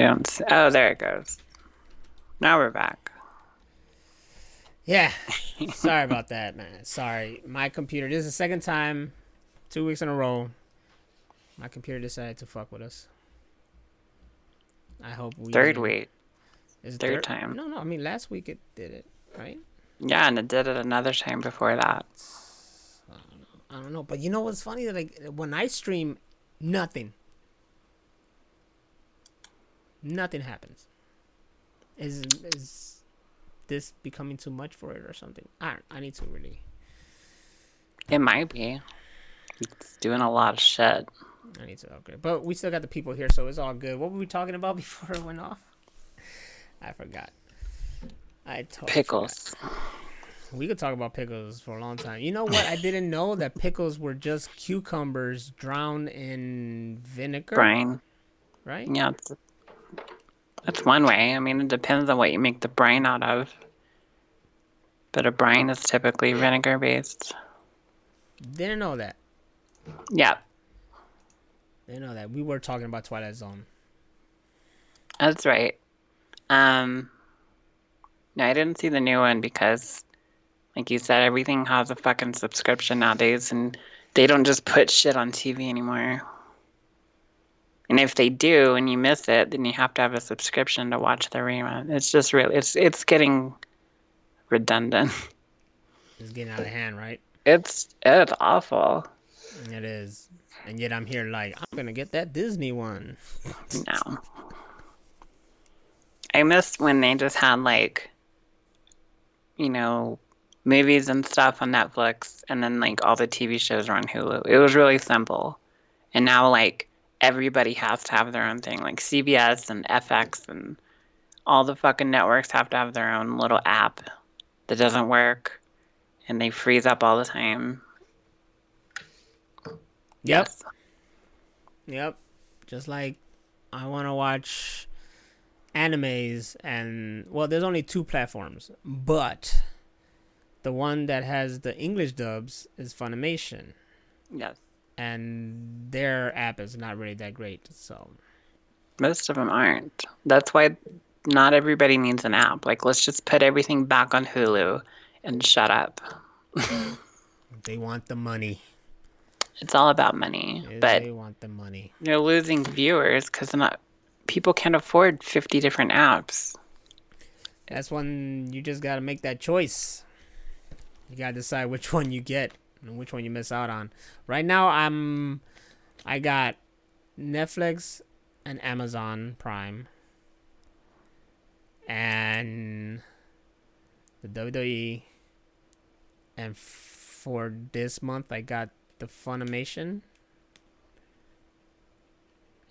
don't see. Oh, there it goes. Now we're back. Yeah. Sorry about that, man. Sorry. My computer, this is the second time, 2 weeks in a row, my computer decided to fuck with us. I hope we Third didn't. week. Is it Third third? time. No, no. I mean, last week it did it, right? Yeah, and it did it another time before that. I don't know. But you know what's funny? Like, when I stream, nothing. Nothing happens. Is this becoming too much for it or something? I need to really. It might be. It's doing a lot of shit. I need to upgrade. But we still got the people here, so it's all good. What were we talking about before it went off? I forgot. I totally forgot. Pickles. We could talk about pickles for a long time. You know what? I didn't know that pickles were just cucumbers drowned in vinegar, Brine. right? Yeah, that's one way. I mean, it depends on what you make the brine out of. But a brine is typically vinegar based. Didn't know that. Yeah, Didn't know that. We were talking about Twilight Zone. that's right. Um, no, I didn't see the new one because, like you said, everything has a fucking subscription nowadays, and they don't just put shit on TV anymore. And if they do and you miss it, then you have to have a subscription to watch the rerun. It's just really, it's getting redundant. It's getting out of hand, right? It's awful. It is. And yet I'm here like, I'm going to get that Disney one. No. I miss when they just had like, you know, movies and stuff on Netflix and then like all the TV shows were on Hulu. It was really simple. And now like everybody has to have their own thing. Like CBS and FX and all the fucking networks have to have their own little app that doesn't work and they freeze up all the time. Yep. Yes. Yep. Just like I want to watch animes and, well, there's only two platforms, but the one that has the English dubs is Funimation, Yes. and their app is not really that great. So Most of them aren't. That's why not everybody needs an app. Like, let's just put everything back on Hulu and shut up. they want the money. It's all about money. But They want the money. you're losing viewers because not people can't afford 50 different apps. That's when you just gotta make that choice. You gotta decide which one you get and which one you miss out on. Right now, I got Netflix and Amazon Prime and the WWE, and for this month I got the Funimation,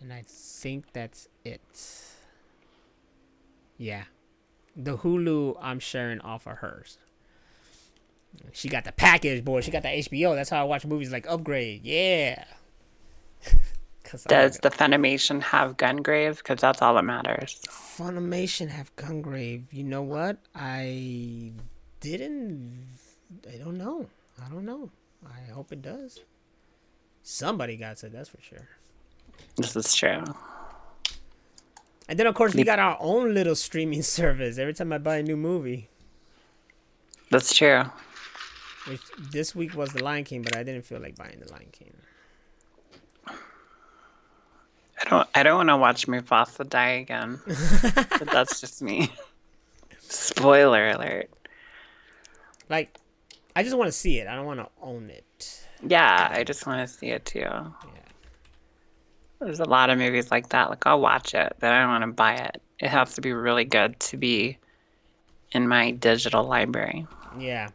and I think that's it. Yeah, the Hulu I'm sharing off of hers. She got the package, boy. She got the HBO. That's how I watch movies, like upgrade. Yeah. Cause I'm Does like, the Funimation have Gungrave? Because that's all that matters. Funimation have Gungrave. You know what? I didn't. I don't know. I don't know. I hope it does. Somebody got it, that's for sure. This is true. And then, of course, we got our own little streaming service. Every time I buy a new movie, That's true. which this week was The Lion King, but I didn't feel like buying The Lion King. I don't want to watch Mufasa die again. But that's just me. Spoiler alert. Like, I just want to see it. I don't want to own it. Yeah, I just want to see it too. Yeah. There's a lot of movies like that. Like I'll watch it, but I don't want to buy it. It has to be really good to be in my digital library. Yeah.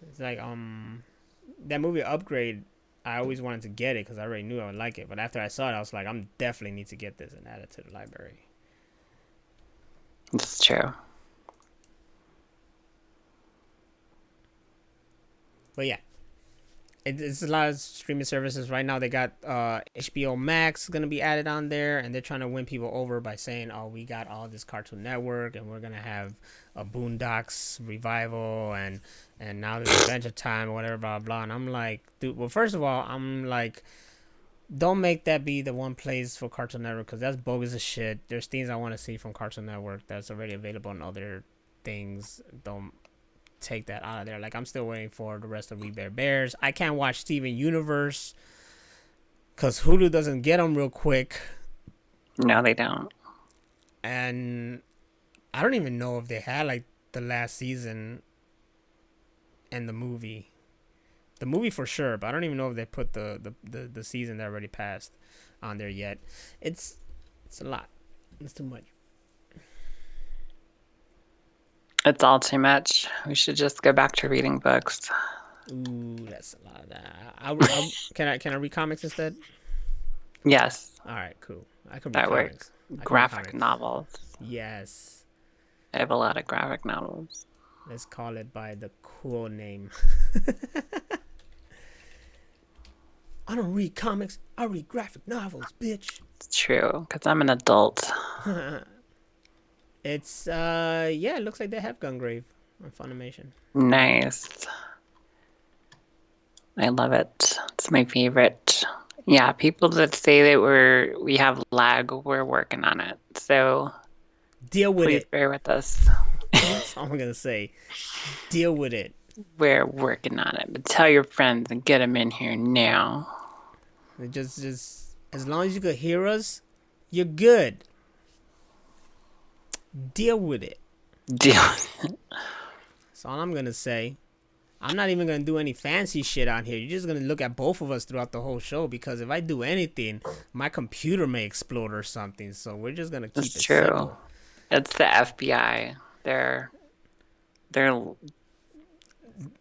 It's like, that movie Upgrade, I always wanted to get it because I already knew I would like it. But after I saw it, I was like, I'm definitely need to get this and add it to the library. It's true. But yeah, it's a lot of streaming services right now. They got HBO Max going to be added on there, and they're trying to win people over by saying, "Oh, we got all this Cartoon Network, and we're gonna have a Boondocks revival, and now there's Adventure Time or whatever, blah blah." And I'm like, dude. Well, first of all, I'm like, Don't make that be the one place for Cartoon Network because that's bogus as shit. There's things I want to see from Cartoon Network that's already available on other things. Don't take that out of there. Like I'm still waiting for the rest of We Bare Bears. I can't watch Steven Universe because Hulu doesn't get them real quick, No, they don't. and I don't even know if they had like the last season and the movie. The movie for sure, but I don't even know if they put the season that already passed on there yet. It's a lot. It's too much. It's all too much. We should just go back to reading books. Ooh, that's a lot of that. Can I read comics instead? Yes, All right, cool. I can read that comics. works. I can read Graphic comics. novels. Yes. I have a lot of graphic novels. Let's call it by the cool name. I don't read comics. I read graphic novels, bitch. It's true, because I'm an adult. It's yeah, it looks like they have Gungrave on Funimation. Nice. I love it. It's my favorite. Yeah, people that say that we have lag, we're working on it. So Deal with please it. bear with us. That's all I'm gonna say. Deal with it. We're working on it. But tell your friends and get them in here now. Just as long as you could hear us, you're good. Deal with it. Deal. That's all I'm gonna say. I'm not even gonna do any fancy shit on here. You're just gonna look at both of us throughout the whole show because if I do anything, my computer may explode or something. So we're just gonna keep It's it true. simple. It's the FBI. They're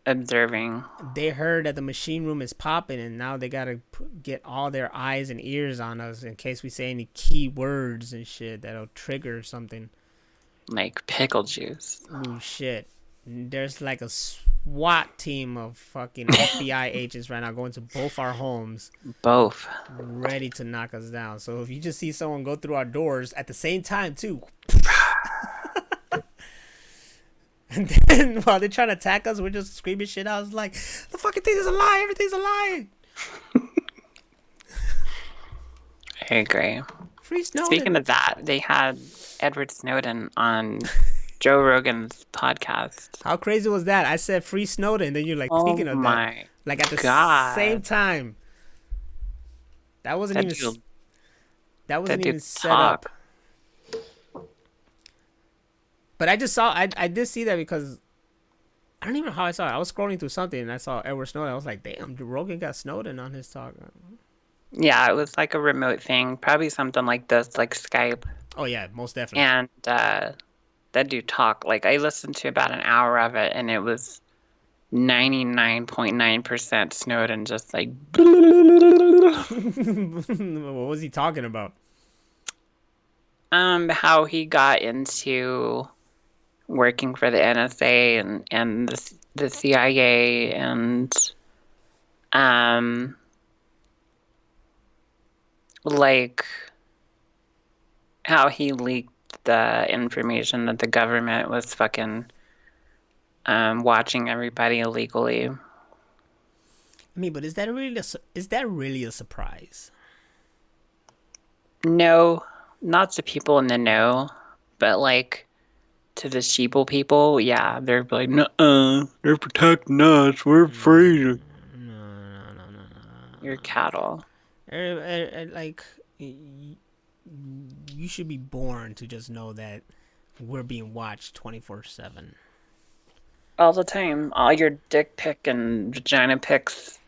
observing. They heard that the machine room is popping, and now they gotta get all their eyes and ears on us in case we say any key words and shit that'll trigger something. Like pickle juice. Ooh, shit. There's like a SWAT team of fucking FBI agents right now going to both our homes, Both. ready to knock us down. So if you just see someone go through our doors at the same time, too, and then while they're trying to attack us, we're just screaming shit out. It's like, the fucking thing is a lie. Everything's a lie. I agree. Free Snowden. Speaking of that, they had Edward Snowden on Joe Rogan's podcast. How crazy was that? I said free Snowden, then you're like, Oh speaking of that, my like at the same God. time. That wasn't That even. dude, That that wasn't dude even set up. talk. But I just saw. I did see that because I don't even know how I saw it. I was scrolling through something and I saw Edward Snowden. I was like, damn, Rogan got Snowden on his talk. Yeah, it was like a remote thing, probably something like this, like Skype. Oh yeah, most definitely. And that dude talk. Like I listened to about an hour of it, and it was 99.9% Snowden, just like What was he talking about? how he got into working for the NSA and the CIA and um like how he leaked the information that the government was fucking watching everybody illegally. I mean, but is that really a surprise? No, not to people in the know, but like to the sheeple people, yeah, they're like, no, they're protecting us. We're afraid of No. your cattle. Like, you should be born to just know that we're being watched 24/7. All the time. All your dick pic and vagina pics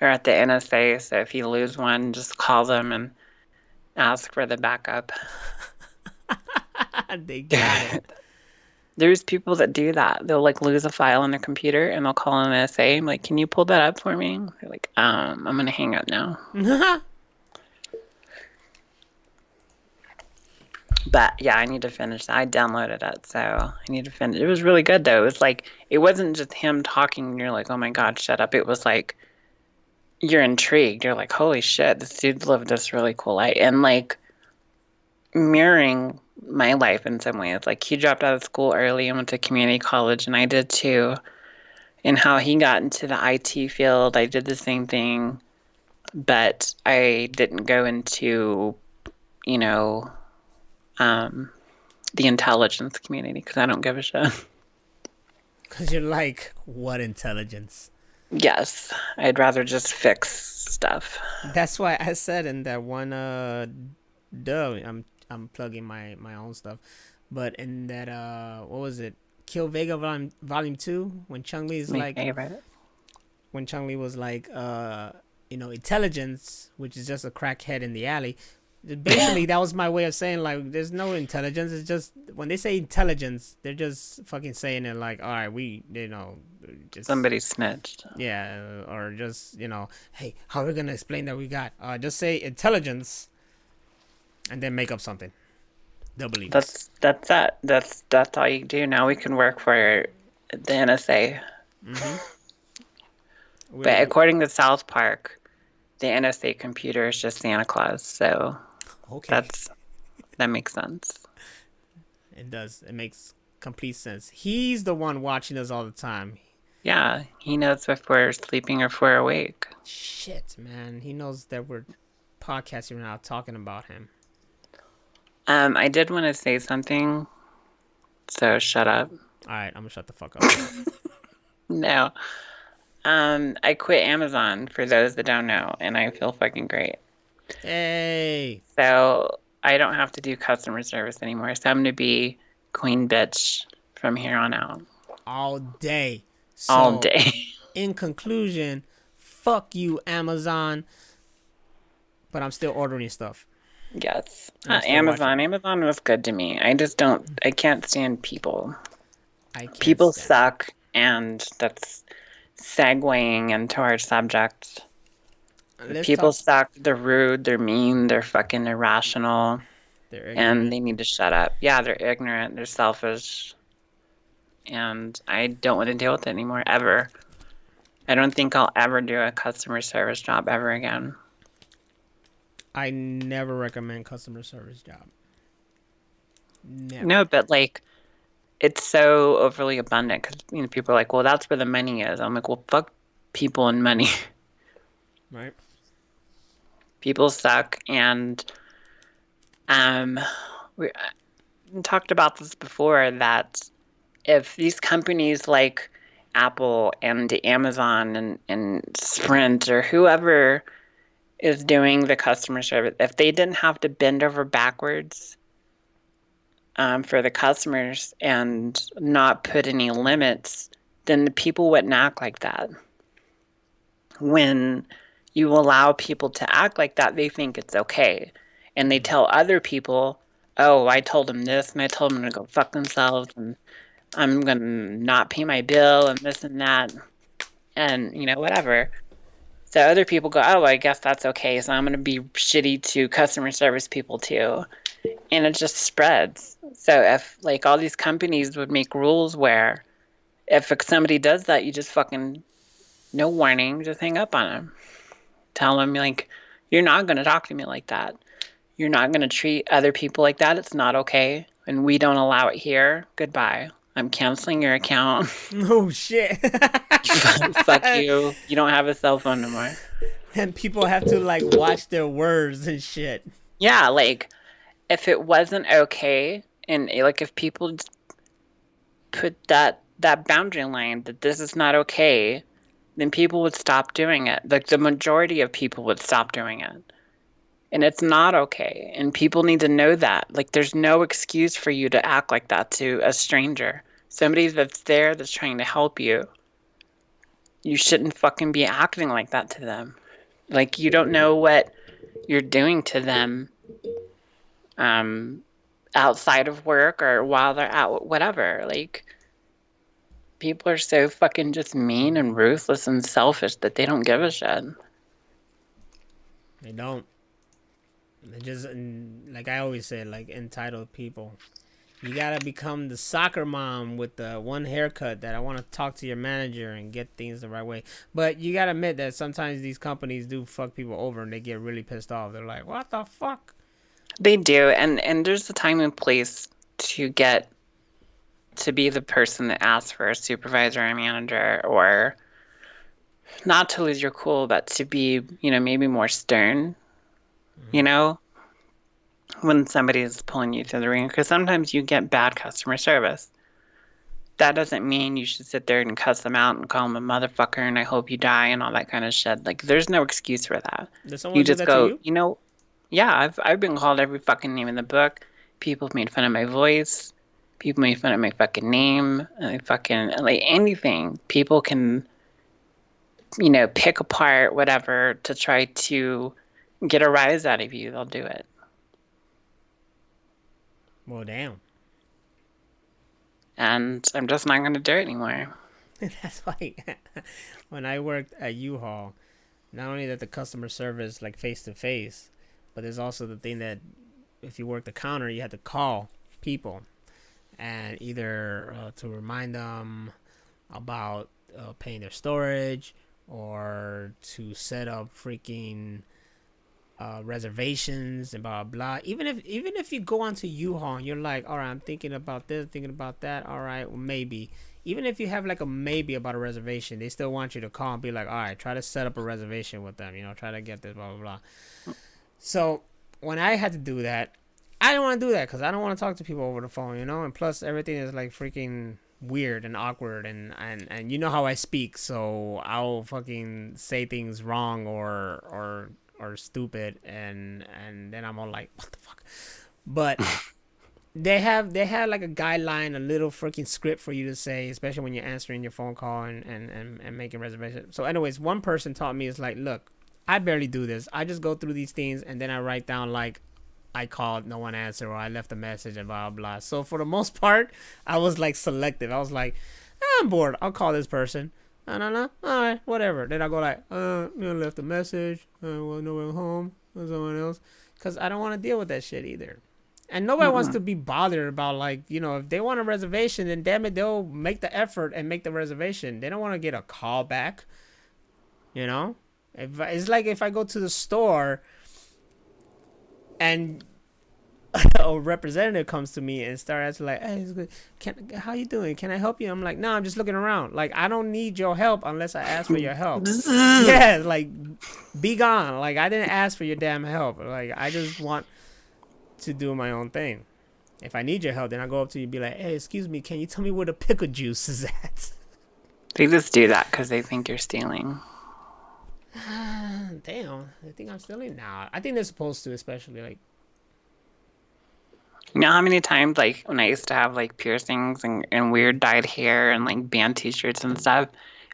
are at the NSA, so if you lose one, just call them and ask for the backup. They got it. There's people that do that. They'll like lose a file on their computer and they'll call an NSA. I'm like, can you pull that up for me? They're like, I'm gonna hang up now. But yeah, I need to finish that. I downloaded it, so I need to finish. It was really good though. It was like it wasn't just him talking and you're like, oh my God, shut up. It was like you're intrigued. You're like, holy shit, this dude lived this really cool life. And like mirroring my life in some ways. Like he dropped out of school early and went to community college, and I did too. And how he got into the IT field, I did the same thing. but I didn't go into, you know, um, the intelligence community because I don't give a shit. Because you're like, what intelligence? Yes, I'd rather just fix stuff. That's why I said in that one I'm plugging my own stuff. But in that what was it? Kill Vega volume 2 when Chung Li is My like favorite. when Chung Li was like intelligence, which is just a crackhead in the alley. Basically that was my way of saying like there's no intelligence. It's just when they say intelligence, they're just fucking saying it like, all right, we just Somebody snitched. yeah, or just hey, how are we gonna explain that we got just say intelligence and then make up something. They'll believe us. That's that. That's all you do. Now we can work for the NSA. Mm-hmm. But We according to South Park, the NSA computer is just Santa Claus. So okay. that's that makes sense. It does. It makes complete sense. He's the one watching us all the time. Yeah, he knows if we're sleeping or if we're awake. Shit, man. He knows that we're podcasting right now talking about him. I did want to say something, so shut up. All right, I'm gonna shut the fuck up. No. I quit Amazon for those that don't know, and I feel fucking great. Hey, So I don't have to do customer service anymore. So I'm gonna be queen bitch from here on out. all day. All So, day. in conclusion, fuck you, Amazon. But I'm still ordering stuff, Yes. and I'm still watching. Amazon. Amazon was good to me. I just don't, I can't stand people. I can't People stand them. suck, and that's segueing into our subject. Let's People talk. suck. They're rude. They're mean. They're fucking irrational. They're And ignorant. they need to shut up. Yeah, they're ignorant. They're selfish. And I don't want to deal with it anymore, ever. I don't think I'll ever do a customer service job ever again. I never recommend customer service job. Never. No, but like, it's so overly abundant because people are like, well, that's where the money is. I'm like, well, fuck people and money. Right. People suck, and um, we talked about this before that if these companies like Apple and Amazon and Sprint or whoever is doing the customer service, if they didn't have to bend over backwards for the customers and not put any limits, then the people wouldn't act like that. When you allow people to act like that, they think it's okay. And they tell other people, oh, I told them this and I told them to go fuck themselves and I'm going to not pay my bill and this and that and, whatever. So other people go, oh, I guess that's okay. So I'm going to be shitty to customer service people too. And it just spreads. So if like all these companies would make rules where if somebody does that, you just fucking no warning, just hang up on them. Tell them like, you're not going to talk to me like that. You're not going to treat other people like that. It's not okay. And we don't allow it here. Goodbye. I'm canceling your account. Oh shit. Fuck you. You don't have a cell phone no more. And people have to like watch their words and shit. Yeah, like if it wasn't okay and like if people put that boundary line that this is not okay, then people would stop doing it. Like the majority of people would stop doing it. And it's not okay. And people need to know that. Like there's no excuse for you to act like that to a stranger. Somebody that's there that's trying to help you. You shouldn't fucking be acting like that to them. Like you don't know what you're doing to them um outside of work or while they're out whatever. Like people are so fucking just mean and ruthless and selfish that they don't give a shit. They don't. They just like I always say, like entitled people. You gotta become the soccer mom with the one haircut that I want to talk to your manager and get things the right way. But you gotta admit that sometimes these companies do fuck people over and they get really pissed off. They're like, "What the fuck?" They do, and there's a time and place to get to be the person that asks for a supervisor or manager or not to lose your cool, but to be, maybe more stern, you Mm-hmm. know, when somebody's pulling you through the ringer. Because sometimes you get bad customer service. That doesn't mean you should sit there and cuss them out and call them a motherfucker and I hope you die and all that kind of shit. Like, there's no excuse for that. Did You someone do just that to go, you? yeah, I've been called every fucking name in the book. People have made fun of my voice. People made fun of my fucking name. Fucking like anything. People can, pick apart whatever to try to get a rise out of you. They'll do it. Well, damn. And I'm just not going to do it anymore. That's why when I worked at U-Haul, not only that the customer service like face to face, but there's also the thing that if you work the counter, you had to call people and either to remind them about paying their storage or to set up freaking reservations and blah blah. Even if you go onto U-Haul and you're like, all right, I'm thinking about this, thinking about that. All right, well, maybe. Even if you have like a maybe about a reservation, they still want you to call and be like, all right, try to set up a reservation with them. Try to get this blah blah blah. So when I had to do that, I didn't want to do that because I don't want to talk to people over the phone. And plus everything is like freaking weird and awkward and you know how I speak, so I'll fucking say things wrong or stupid and then I'm all like, what the fuck? But they had like a guideline, a little freaking script for you to say, especially when you're answering your phone call and making reservations. So anyways, one person taught me, is like, look, I barely do this. I just go through these things and then I write down like I called, no one answered, or I left a message and blah blah. So for the most part, I was like selective. I was like, I'm bored. I'll call this person. No, no, no. All right, whatever. Then I go like, left a message. Well, no one home. Or someone else, because I don't want to deal with that shit either. And nobody wants Mm-mm. to be bothered about like, if they want a reservation, then damn it, they'll make the effort and make the reservation. They don't want to get a call back. You know, it's like if I go to the store and a representative comes to me and start asking like, "Hey, it's good. How you doing? Can I help you?" I'm like, "No, I'm just looking around. Like, I don't need your help unless I ask for your help." Yeah, like, be gone. Like, I didn't ask for your damn help. Like, I just want to do my own thing. If I need your help, then I go up to you and be like, "Hey, excuse me, can you tell me where the pickle juice is at?" They just do that because they think you're stealing. Damn, I think I'm stealing now. I think they're supposed to, especially like, You know how many times, like, when I used to have, like, piercings and weird dyed hair and, like, band t-shirts and stuff,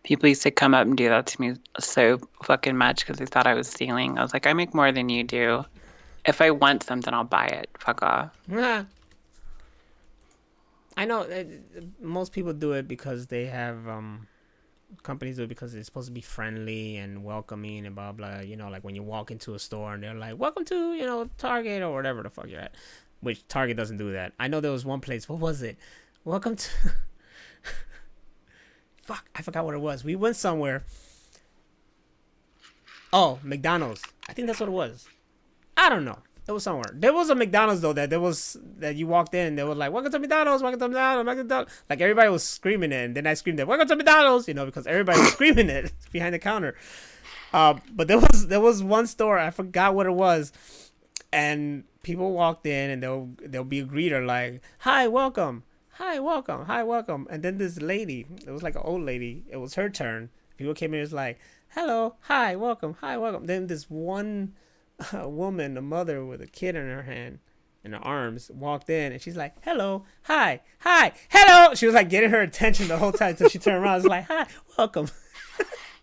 people used to come up and do that to me so fucking much because they thought I was stealing. I was like, I make more than you do. If I want something, I'll buy it. Fuck off. I know most people do it because they have companies do it because it's supposed to be friendly and welcoming and blah blah. Like when you walk into a store and they're like, "Welcome to Target," or whatever the fuck you're at. Which Target doesn't do that. I know there was one place. What was it? Welcome to. Fuck, I forgot what it was. We went somewhere. Oh, McDonald's. I think that's what it was. I don't know. It was somewhere. There was a McDonald's though that you walked in. They were like, "Welcome to McDonald's, welcome to McDonald's, welcome to McDonald's." Like everybody was screaming it, and then I screamed it, "Welcome to McDonald's!" Because everybody was screaming it behind the counter. But there was one store, I forgot what it was, and people walked in and there'll be a greeter like, "Hi, welcome, hi, welcome, hi, welcome," and then this lady, it was like an old lady. It was her turn. People came in, it was like, "Hello, hi, welcome, hi, welcome." Then this one a woman, a mother with a kid in her hand, in her arms, walked in and she's like, "Hello, hi, hi, hello." She was like getting her attention the whole time until she turned around. I was like, "Hi, welcome."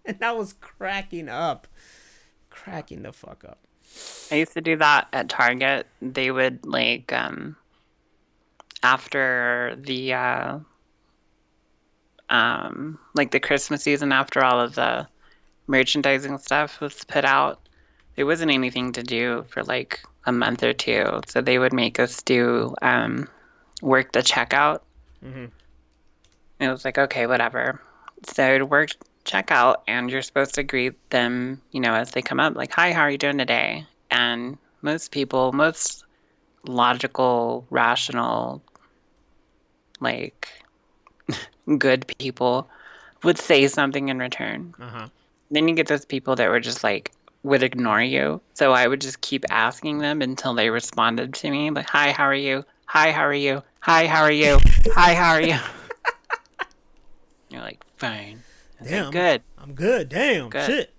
And I was cracking the fuck up. I used to do that at Target. They would, like, after the, like the Christmas season, after all of the merchandising stuff was put out, there wasn't anything to do for like a month or two. So they would make us do work the checkout. Mm-hmm. And it was like, okay, whatever. So to work checkout, and you're supposed to greet them, as they come up, like, hi, how are you doing today? And most people, most logical, rational, like good people would say something in return. Uh huh. then you get those people that were just like would ignore you. So I would just keep asking them until they responded to me like, "Hi, how are you? Hi, how are you? Hi, how are you? Hi, how are you?" You're like, "Fine." I was like, Damn, "Good, I'm good. Damn, good." shit.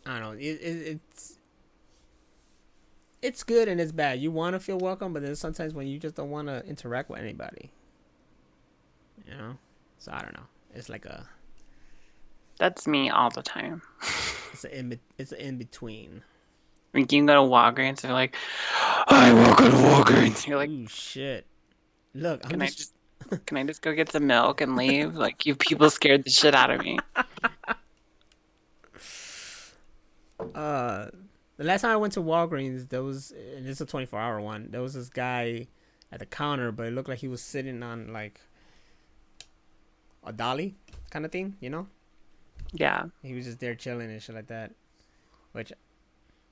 I don't know. It's good and it's bad. You want to feel welcome, but then sometimes when you just don't want to interact with anybody, you know. So I don't know. It's like a That's me all the time. it's an in between. Like you can go to Walgreens, they're like, "I work at Walgreens." You're like, Ooh shit. Look, I'm "Can I just just can I just go get some milk and leave?" Like you people scared the shit out of me. uh the last time I went to Walgreens, there was and it's a 24-hour one. There was this guy at the counter, but it looked like he was sitting on like a dolly kind of thing, you know? Yeah, He was just there chilling and shit like that, which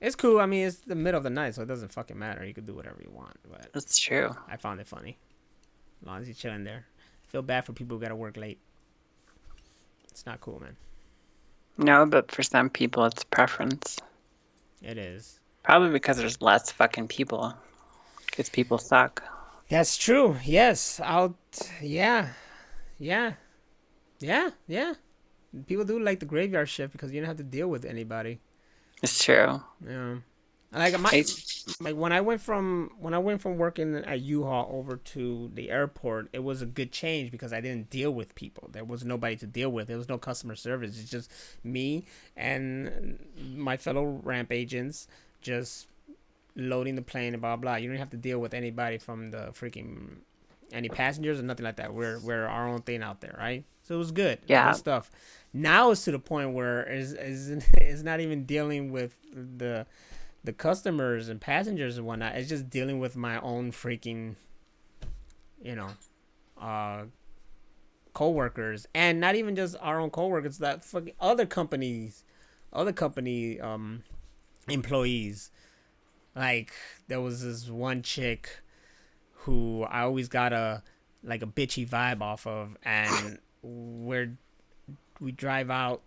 it's cool. I mean, it's the middle of the night, so it doesn't fucking matter. You can do whatever you want, but that's true. I found it funny. As long as you're chilling there. I feel bad for people who gotta work late. It's not cool, man. No, but for some people it's preference. It is. Probably because there's less fucking people. Because people suck. That's true. Yes. Yeah. Yeah. Yeah. Yeah. People do like the graveyard shift because you don't have to deal with anybody. It's true. Yeah. Like my I, like when I went from working at U-Haul over to the airport, it was a good change because I didn't deal with people. There was nobody to deal with. There was no customer service. It's just me and my fellow ramp agents just loading the plane and blah blah. You don't have to deal with anybody from the freaking any passengers or nothing like that. We're our own thing out there, right? So it was good, good yeah. stuff. Now it's to the point where is not even dealing with the customers and passengers and whatnot. It's just dealing with my own freaking, you know, uh, coworkers, and not even just our own coworkers. That fucking other company employees. Like there was this one chick who I always got a like a bitchy vibe off of, and we drive out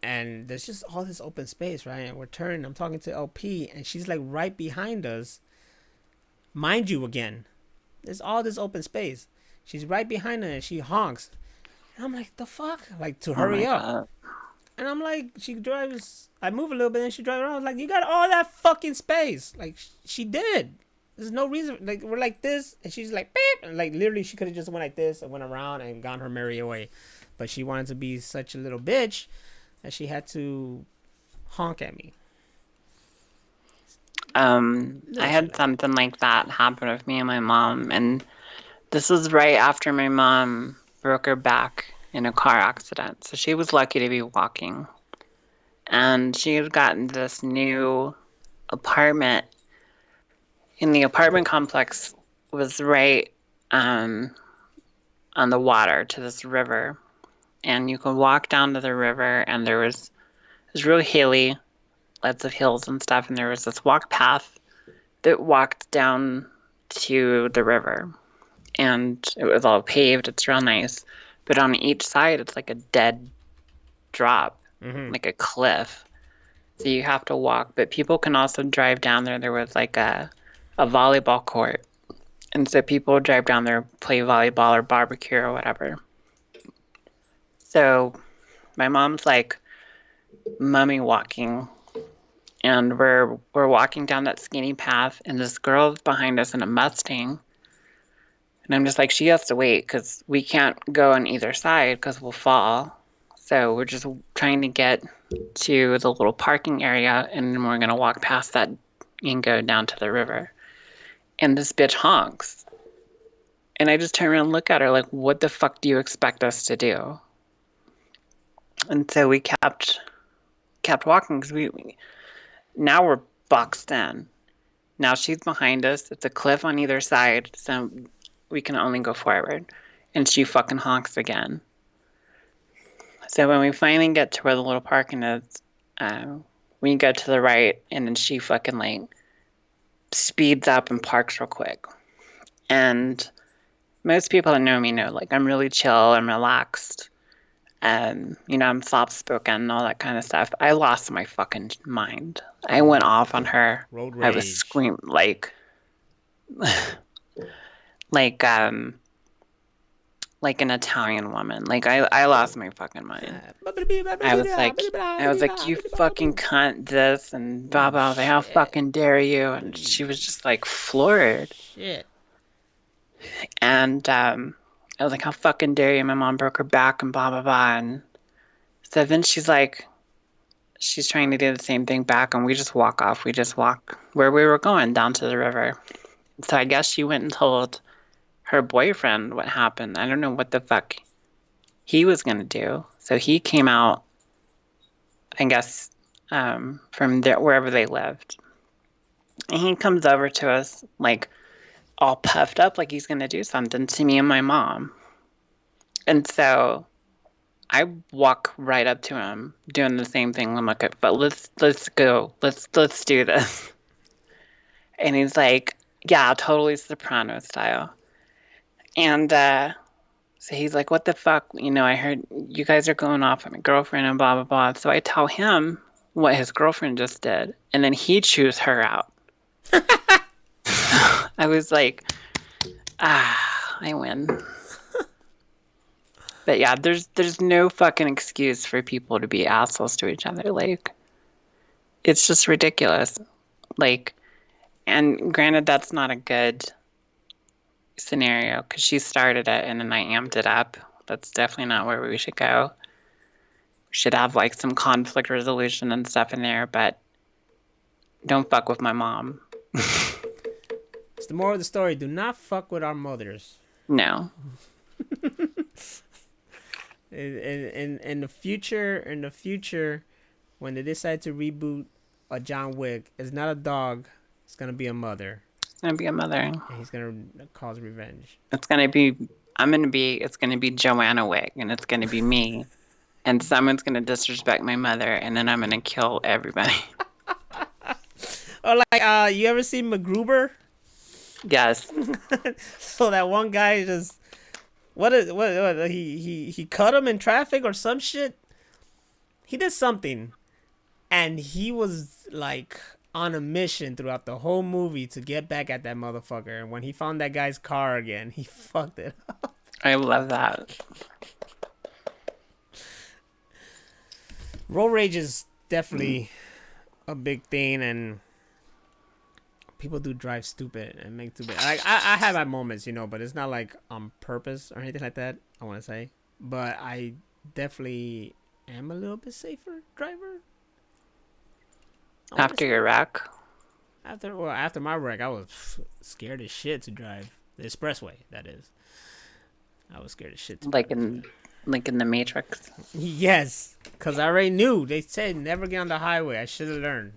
and there's just all this open space, right? And we're turning. I'm talking to LP, and she's like right behind us. Mind you, again, there's all this open space. She's right behind her, and she honks. And I'm like, the fuck? Like to Oh hurry my up. God. And I'm like, she drives. I move a little bit, and she drives around. I was like, you got all that fucking space. Like she did. There's no reason. Like we're like this, and she's like, beep. And like literally, she could have just went like this and went around and gone her merry way. But she wanted to be such a little bitch that she had to honk at me. I Little shit had like that. something like that happen with me and my mom, and this was right after my mom broke her back in a car accident. So she was lucky to be walking. And she had gotten this new apartment, and the apartment complex was right um, on the water to this river. And you could walk down to the river, and it was really hilly, lots of hills and stuff. And there was this walk path that walked down to the river, and it was all paved. It's real nice, but on each side, it's like a dead drop, Mm-hmm. like a cliff. So you have to walk, but people can also drive down there. There was like a volleyball court, and so people would drive down there, play volleyball or barbecue or whatever. So my mom's like mummy walking, and we're walking down that skinny path, and this girl's behind us in a Mustang. And I'm just like, she has to wait because we can't go on either side because we'll fall. So we're just trying to get to the little parking area, and then we're going to walk past that and go down to the river. And this bitch honks. And I just turn around and look at her like, what the fuck do you expect us to do? And so we kept walking because now we're boxed in. Now she's behind us. It's a cliff on either side, so we can only go forward. And she fucking honks again. So when we finally get to where the little parking is, we go to the right, and then she fucking like speeds up and parks real quick. And most people that know me know, like, I'm really chill, I'm relaxed, and, I'm soft spoken and all that kind of stuff. I lost my fucking mind. I went off on her. Road I was rage. screaming, like, like an Italian woman. Like, I lost my fucking mind. I was like, you fucking cunt this and blah, Oh blah, blah, how shit. fucking dare you? And she Holy was just like floored. shit. And I was like, how fucking dare you? My mom broke her back and blah, blah, blah. And so then she's trying to do the same thing back. And we just walk off. We just walk where we were going down to the river. So I guess she went and told her boyfriend what happened. I don't know what the fuck he was going to do. So he came out, I guess, from there, wherever they lived. And he comes over to us, like, all puffed up, like he's going to do something to me and my mom. And so I walk right up to him, doing the same thing. I'm like, but let's go, let's do this. And he's like, yeah, totally Soprano style. And so he's like, what the fuck? I heard you guys are going off on my girlfriend and blah blah blah. So I tell him what his girlfriend just did, and then he chews her out. I was like, I win. But yeah, there's no fucking excuse for people to be assholes to each other. Like, it's just ridiculous. Like, and granted, that's not a good scenario because she started it and then I amped it up. That's definitely not where we should go. We should have like some conflict resolution and stuff in there, but don't fuck with my mom. It's the moral of the story. Do not fuck with our mothers. No. In the future, when they decide to reboot a John Wick, it's not a dog. It's gonna be a mother. It's gonna be a mother. And he's gonna cause revenge. It's gonna be it's gonna be Joanna Wick and it's gonna be me. And someone's gonna disrespect my mother and then I'm gonna kill everybody. Or like you ever seen MacGruber? Yes. So that one guy just what he cut him in traffic or some shit. He did something, and he was like on a mission throughout the whole movie to get back at that motherfucker. And when he found that guy's car again, he fucked it up. I love that. Road rage is definitely a big thing, and people do drive stupid and make stupid. Like I have my moments, but it's not like on purpose or anything like that. I want to say, but I definitely am a little bit safer driver. After your wreck? After my wreck, I was scared as shit to drive the expressway. That is, I was scared as shit. Like in the Matrix. Yes, because I already knew. They said never get on the highway. I should have learned.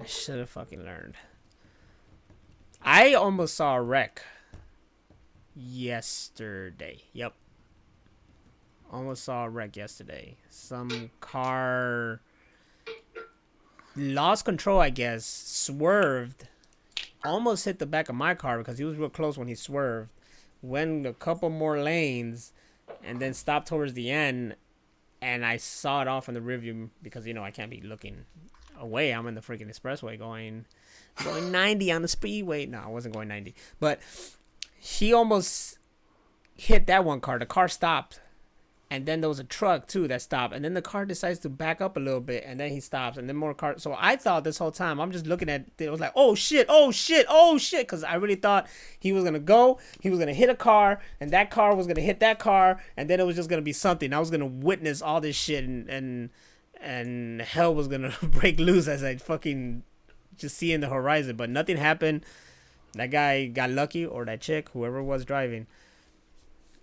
I should have fucking learned. I almost saw a wreck yesterday. Yep. Almost saw a wreck yesterday. Some car lost control, I guess. Swerved. Almost hit the back of my car because he was real close when he swerved. Went a couple more lanes and then stopped towards the end. And I saw it off in the rearview because, I can't be looking away. I'm in the freaking expressway going 90 on the speedway. No, I wasn't going 90. But he almost hit that one car. The car stopped. And then there was a truck, too, that stopped. And then the car decides to back up a little bit. And then he stops. And then more cars. So I thought this whole time, I'm just looking at it. It was like, oh, shit, oh, shit, oh, shit. Because I really thought he was going to go. He was going to hit a car. And that car was going to hit that car. And then it was just going to be something. I was going to witness all this shit. And hell was going to break loose as I fucking just see in the horizon. But nothing happened. That guy got lucky. Or that chick, whoever was driving.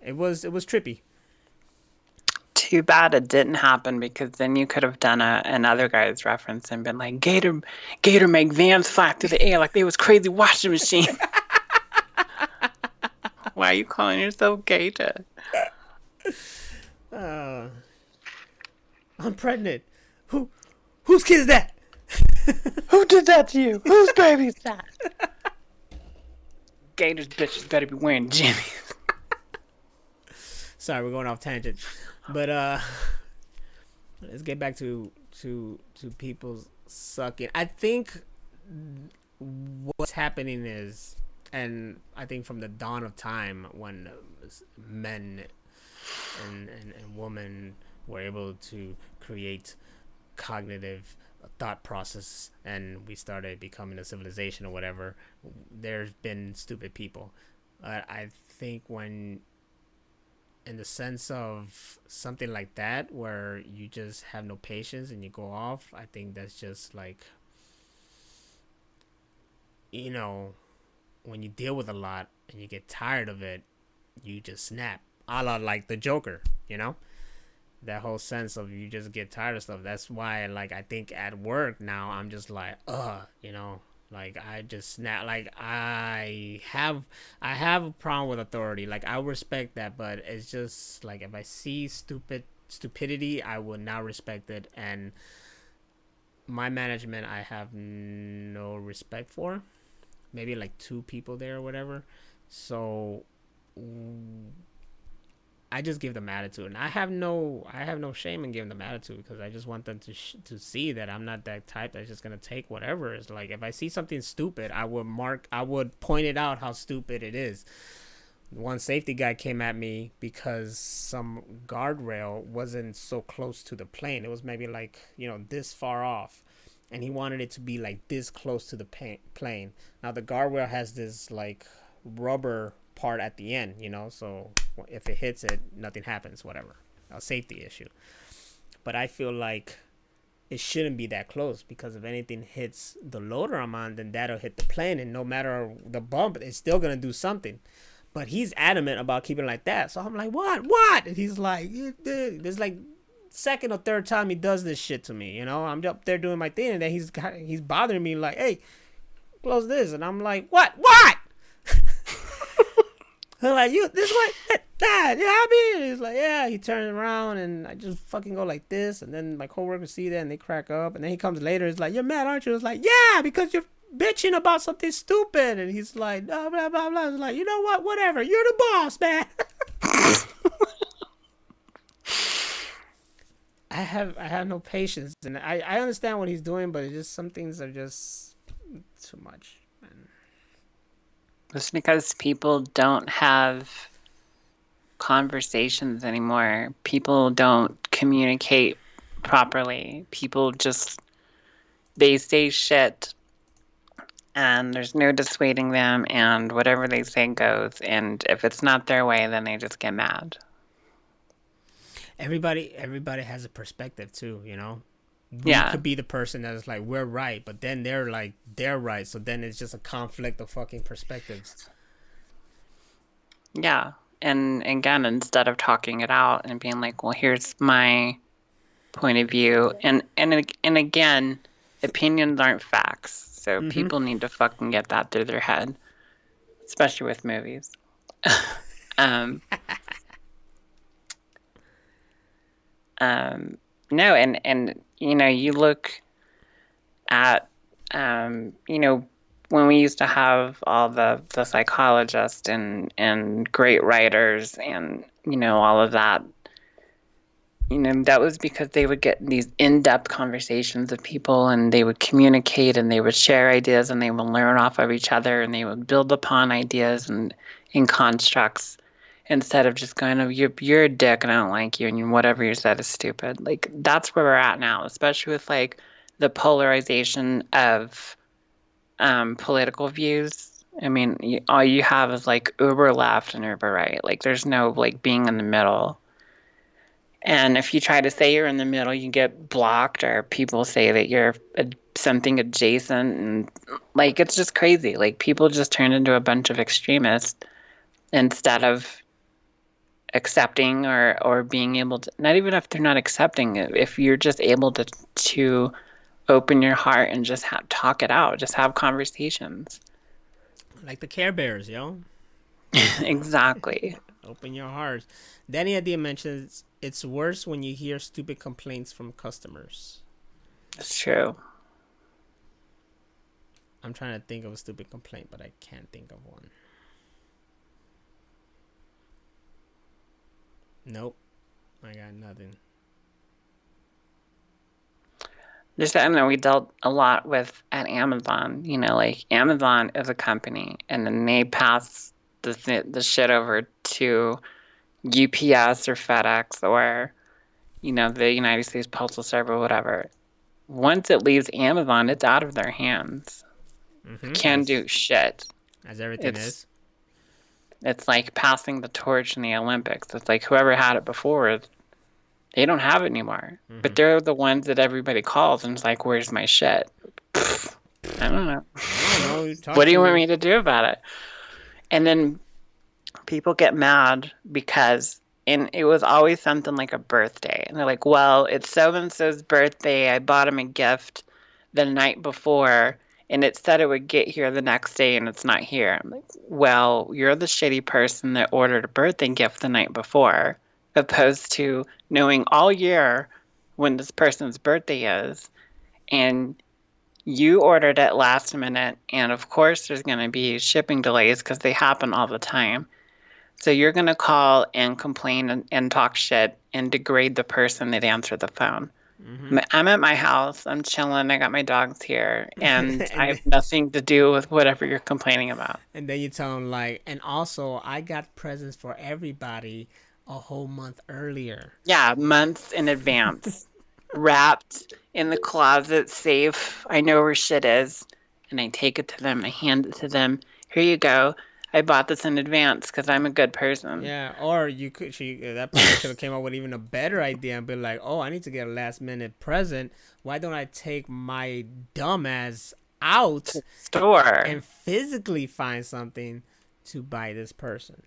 It was trippy. Too bad it didn't happen because then you could have done another guy's reference and been like, Gator make vans fly through the air like they was crazy washing machine. Why are you calling yourself Gator? I'm pregnant. Whose kid is that? Who did that to you? Whose baby is that? skaters bitches better be wearing jimmies. Sorry, we're going off tangent, but let's get back to people sucking. I think what's happening is, and I think from the dawn of time when men and women were able to create cognitive thought process and we started becoming a civilization or whatever, there's been stupid people. I think when in the sense of something like that where you just have no patience and you go off, I think that's just like, you know, when you deal with a lot and you get tired of it, you just snap, a la like the Joker, you know, that whole sense of you just get tired of stuff. That's why, like, I think at work now I'm just like, you know, like I just snap. Like I have a problem with authority. Like I respect that, but it's just like if I see stupidity, I will not respect it. And my management, I have no respect for. Maybe like two people there or whatever. So I just give them attitude, and I have no shame in giving them attitude because I just want them to see that I'm not that type that's just gonna take whatever. It's like if I see something stupid, I would point it out how stupid it is. One safety guy came at me because some guardrail wasn't so close to the plane. It was maybe like this far off, and he wanted it to be like this close to the plane. Now the guardrail has this like rubber part at the end, so if it hits it, nothing happens, whatever. A safety issue. But I feel like it shouldn't be that close because if anything hits the loader I'm on, then that'll hit the plane, and no matter the bump, it's still gonna do something. But he's adamant about keeping it like that. So I'm like, what? And he's like, this like second or third time he does this shit to me. I'm up there doing my thing, and then he's bothering me like, hey, close this, and I'm like, what? They're like, you this way, that, yeah, I mean, he's like, yeah. He turns around, and I just fucking go like this, and then my coworkers see that, and they crack up, and then he comes later. He's like, you're mad, aren't you? It's like, yeah, because you're bitching about something stupid, and he's like, blah blah blah blah. It's like, you know what? Whatever. You're the boss, man. I have no patience, and I understand what he's doing, but it's just some things are just too much. Man. Just because people don't have conversations anymore, people don't communicate properly. People just they say shit and there's no dissuading them and whatever they say goes, and if it's not their way, then they just get mad. Everybody has a perspective too. We Yeah. could be the person that's like we're right, but then they're like they're right, so then it's just a conflict of fucking perspectives. Yeah. And again, instead of talking it out and being like, well, here's my point of view, and again, opinions aren't facts. So Mm-hmm. people need to fucking get that through their head, especially with movies. um, no, and you look at when we used to have all the psychologists and great writers and all of that. That was because they would get these in-depth conversations with people and they would communicate and they would share ideas and they would learn off of each other and they would build upon ideas and in constructs instead of just going, oh, you're a dick and I don't like you and whatever you said is stupid. Like that's where we're at now, especially with like the polarization of political views. I mean, all you have is like uber left and uber right. Like there's no like being in the middle. And if you try to say you're in the middle, you get blocked, or people say that you're something adjacent. And like, it's just crazy. Like, people just turn into a bunch of extremists instead of accepting or being able to, not even if they're not accepting it, if you're just able to open your heart and just talk it out, just have conversations. Like the Care Bears, yo. Exactly. Open your hearts. Danny Adia mentions it's worse when you hear stupid complaints from customers. It's true. I'm trying to think of a stupid complaint, but I can't think of one. Nope, I got nothing. Just, I don't know, we dealt a lot with at Amazon. Like Amazon is a company, and then they pass the shit over to UPS or FedEx or the United States Postal Service or whatever. Once it leaves Amazon, it's out of their hands. They Mm-hmm. can't do shit. As everything It's is. it's like passing the torch in the Olympics. It's like whoever had it before, they don't have it anymore. Mm-hmm. But they're the ones that everybody calls and it's like, "Where's my shit?" I don't know. I don't know. You talk What do you want to. me to do about it? And then people get mad because and it was always something like a birthday. And they're like, well, it's so and so's birthday. I bought him a gift the night before and it said it would get here the next day and it's not here. I'm like, well, you're the shitty person that ordered a birthday gift the night before, opposed to knowing all year when this person's birthday is and you ordered it last minute. And of course, there's going to be shipping delays because they happen all the time. So you're going to call and complain and talk shit and degrade the person that answered the phone. Mm-hmm. I'm at my house. I'm chilling. I got my dogs here, and I and have then, nothing to do with whatever you're complaining about. and then you tell them like, and also I got presents for everybody a whole month earlier. Yeah, months in advance, wrapped in the closet, safe. I know where shit is, and I take it to them. I hand it to them. Here you go. I bought this in advance because I'm a good person. Yeah, or you could that person could have came up with even a better idea and be like, "Oh, I need to get a last minute present. Why don't I take my dumb ass out Store. and physically find something to buy this person?"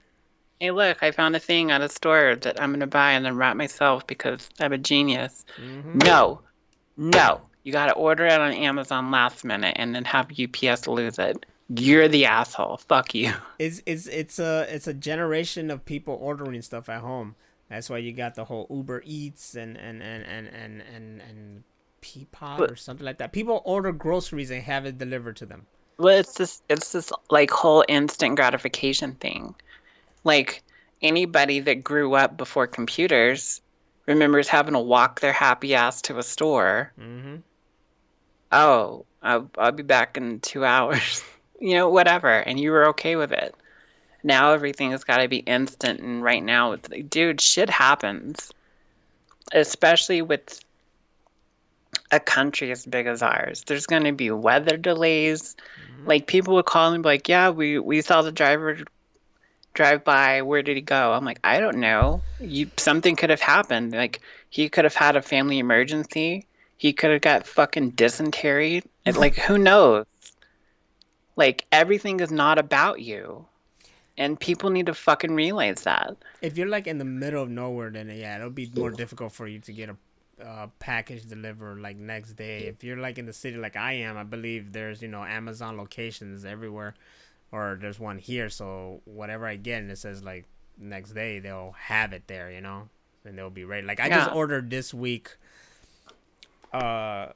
Hey, look, I found a thing at a store that I'm gonna buy and then wrap myself because I'm a genius. Mm-hmm. No, no. You gotta order it on Amazon last minute and then have UPS lose it. You're the asshole. Fuck you. It's a generation of people ordering stuff at home. That's why you got the whole Uber Eats and Peapod But or something like that. People order groceries and have it delivered to them. well, it's this like whole instant gratification thing. Like anybody that grew up before computers remembers having to walk their happy ass to a store. Mm-hmm. Oh, I'll be back in 2 hours. Whatever. And you were okay with it. Now everything has got to be instant. And right now, it's like, dude, shit happens, especially with a country as big as ours. There's going to be weather delays. Mm-hmm. Like people would call and be like, yeah, we saw the driver drive by. Where did he go? I'm like, I don't know. Something could have happened. Like he could have had a family emergency. He could have got fucking dysentery. Like who knows? Like everything is not about you. And people need to fucking realize that. If you're like in the middle of nowhere, then yeah, it'll be more difficult for you to get a package delivered like next day. If you're like in the city like I am, I believe there's Amazon locations everywhere, or there's one here. So whatever I get and it says like next day, they'll have it there, and they'll be ready. Like I just Yeah. ordered this week uh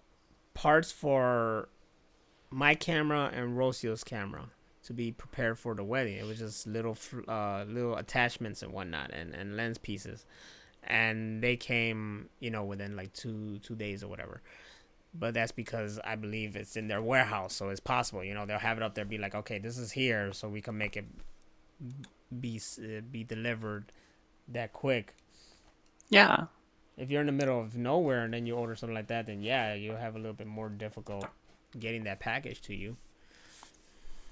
parts for my camera and Rocio's camera to be prepared for the wedding. It was just little attachments and whatnot and lens pieces, and they came within like two days or whatever. But that's because I believe it's in their warehouse, so it's possible. They'll have it up there, be like, okay, this is here, so we can make it be delivered that quick. Yeah. If you're in the middle of nowhere and then you order something like that, then yeah, you'll have a little bit more difficult getting that package to you.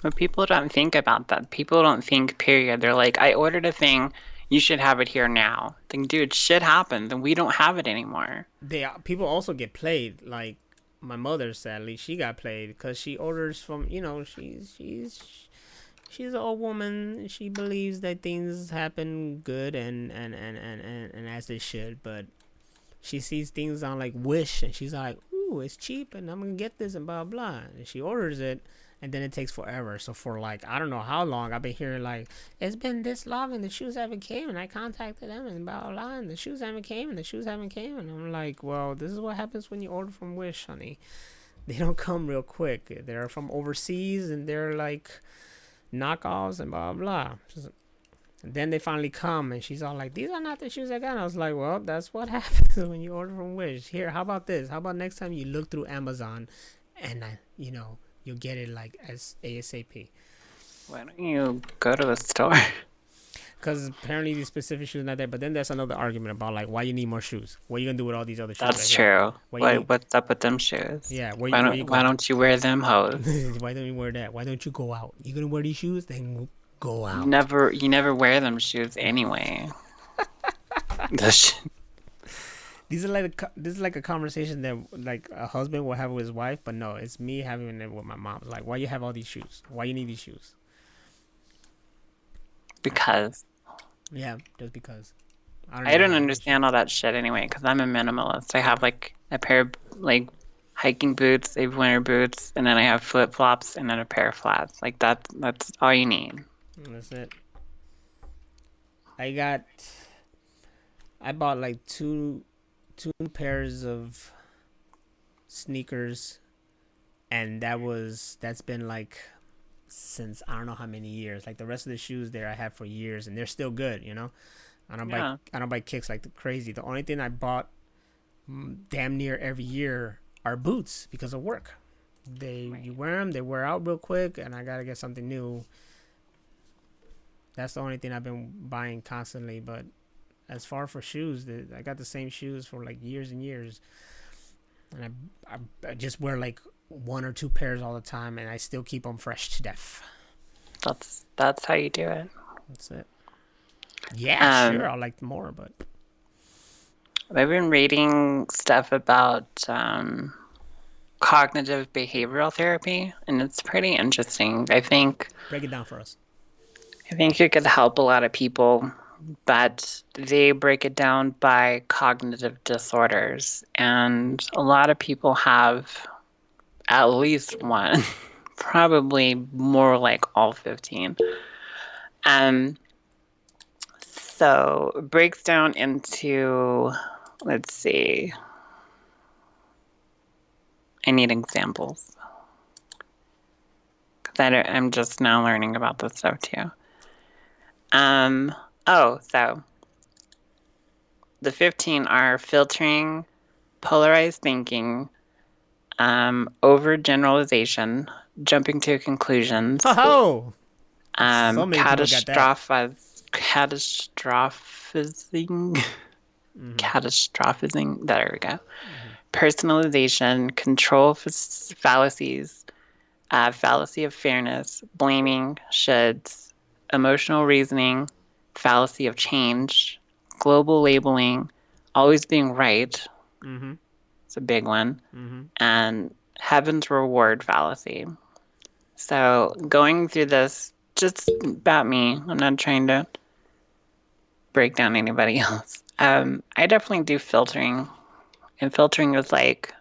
But people don't think about that. People don't think, period. They're like, I ordered a thing. You should have it here now. Think, dude, shit happens and we don't have it anymore. They people also get played. Like my mother, sadly, she got played because she orders from she's an old woman. She believes that things happen good and as they should, but she sees things on like Wish and she's like, ooh, it's cheap and I'm gonna get this and blah blah. And she orders it and then it takes forever. So for like I don't know how long I've been hearing like it's been this long and the shoes haven't came and I contacted them and blah blah and the shoes haven't came and the shoes haven't came and I'm like, well, this is what happens when you order from Wish, honey. They don't come real quick. They're from overseas and they're like knockoffs and blah blah. And then they finally come, and she's all like, "These are not the shoes I got." And I was like, "Well, that's what happens when you order from Wish. Here, how about this? How about next time you look through Amazon, and you'll get it like as ASAP." Why don't you go to a store? Because apparently these specific shoes are not there. But then there's another argument about like why you need more shoes. What are you gonna do with all these other shoes right That's here? true. Why you need? What's up with them shoes? Yeah, Why where you don't why going? don't you wear them hoes? Why don't you wear that? Why don't you go out? You gonna wear these shoes? Then go You out. never you never wear them shoes anyway. The sh- This is like a conversation that like a husband will have with his wife, but no, it's me having it with my mom. Like, why you have all these shoes? Why you need these shoes? because Yeah, just because. I don't I even don't have any shoes. understand all that shit anyway. Because I'm a minimalist. I have like a pair of like hiking boots, a winter boots, and then I have flip flops, and then a pair of flats. Like that's all you need. That's it. I got. I bought like two pairs of sneakers, and that's been like since I don't know how many years. Like the rest of the shoes there I had for years, and they're still good. Yeah. I don't buy kicks like the crazy. The only thing I bought damn near every year are boots because of work. You Right. wear them, they wear out real quick, and I gotta get something new. That's the only thing I've been buying constantly. But as far for shoes, I got the same shoes for like years and years, and I just wear like one or two pairs all the time, and I still keep them fresh to death. That's how you do it. That's it. Yeah, sure, Um, I like more, but I've been reading stuff about cognitive behavioral therapy, and it's pretty interesting. break it down for us. I think it could help a lot of people, but they break it down by cognitive disorders, and a lot of people have at least one, probably more like all 15. Um, so it breaks down into, let's see, I need examples because I'm just now learning about this stuff too. Um, so the 15 are filtering, polarized thinking, overgeneralization, jumping to conclusions, Oh, so many people got that. catastrophizing, Mm-hmm. catastrophizing. There we go. Mm-hmm. Personalization, fallacies, fallacy of fairness, blaming, shoulds, emotional reasoning, fallacy of change, global labeling, always being right. Mm-hmm. It's a big one. Mm-hmm. And heaven's reward fallacy. So going through this, just about me, I'm not trying to break down anybody else. I definitely do filtering, and filtering is like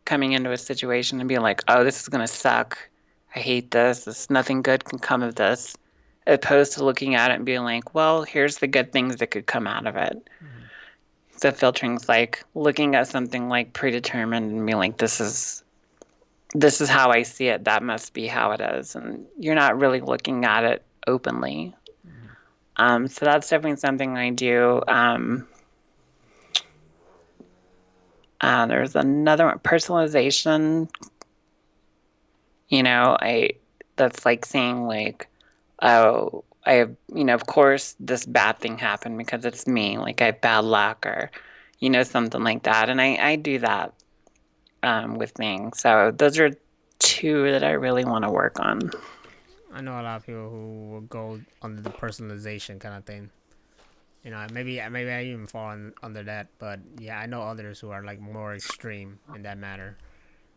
coming into a situation and being like, "Oh, this is gonna suck. I hate this. This nothing good can come of this," opposed to looking at it and being like, "Well, here's the good things that could come out of it." Mm-hmm. So filtering's like looking at something like predetermined and being like, this is how I see it. That must be how it is. And you're not really looking at it openly. Mm-hmm. So that's definitely something I do. There's another one, personalization. I that's like saying like, oh, of course this bad thing happened because it's me. Like I have bad luck or, something like that. And I do that with things. So those are two that I really want to work on. I know a lot of people who will go under the personalization kind of thing. Maybe I even fall under that, but yeah, I know others who are like more extreme in that matter.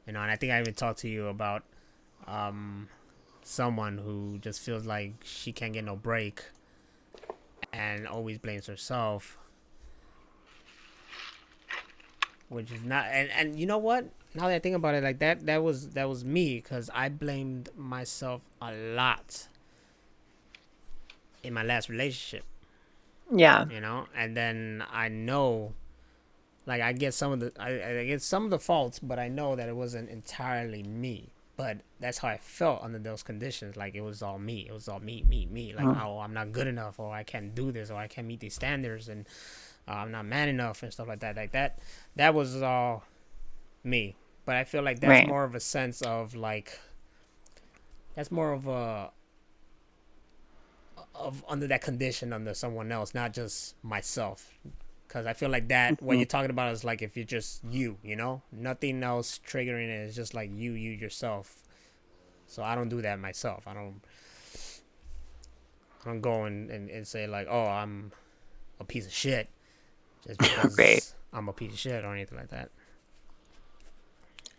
And I think I even talked to you about um, someone who just feels like she can't get no break and always blames herself, which is not. And you know what? Now that I think about it, like that was me because I blamed myself a lot in my last relationship. Yeah. And then I know, like I get some of the faults, but I know that it wasn't entirely me. But that's how I felt under those conditions. Like it was all me. It was all me, me, me. Like, Mm. oh, I'm not good enough, or I can't do this, or I can't meet these standards, and I'm not man enough, and stuff like that. Like that. That was all me. But I feel like that's Right. more of a sense of like that's more of a of under that condition under someone else, not just myself. Because I feel like that what Mhm. you're talking about is like if you're just you know, nothing else triggering it. It's just like you yourself. So I don't do that myself. I don't go and say like, oh, I'm a piece of shit just Right. because I'm a piece of shit or anything like that.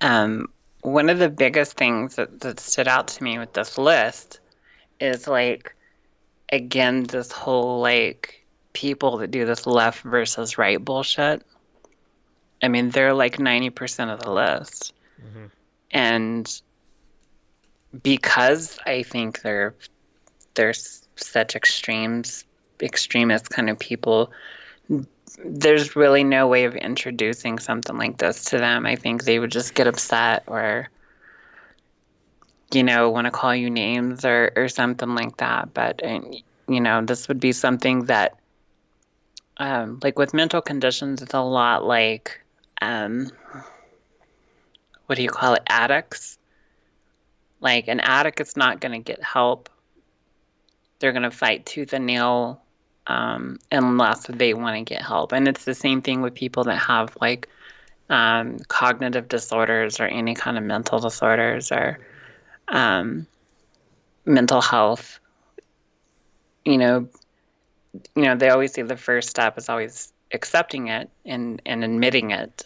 Um, One of the biggest things that stood out to me with this list is like, again, this whole like people that do this left versus right bullshit. I mean, they're like 90% of the list. Mm-hmm. And because I think they're such extremist kind of people, there's really no way of introducing something like this to them. I think they would just get upset or, want to call you names or something like that. But, this would be something that, like with mental conditions, it's a lot like, um, what do you call it? Addicts. Like an addict is not going to get help. They're going to fight tooth and nail, unless they want to get help. And it's the same thing with people that have like cognitive disorders or any kind of mental disorders or um, mental health. You know, they always say the first step is always accepting it and admitting it.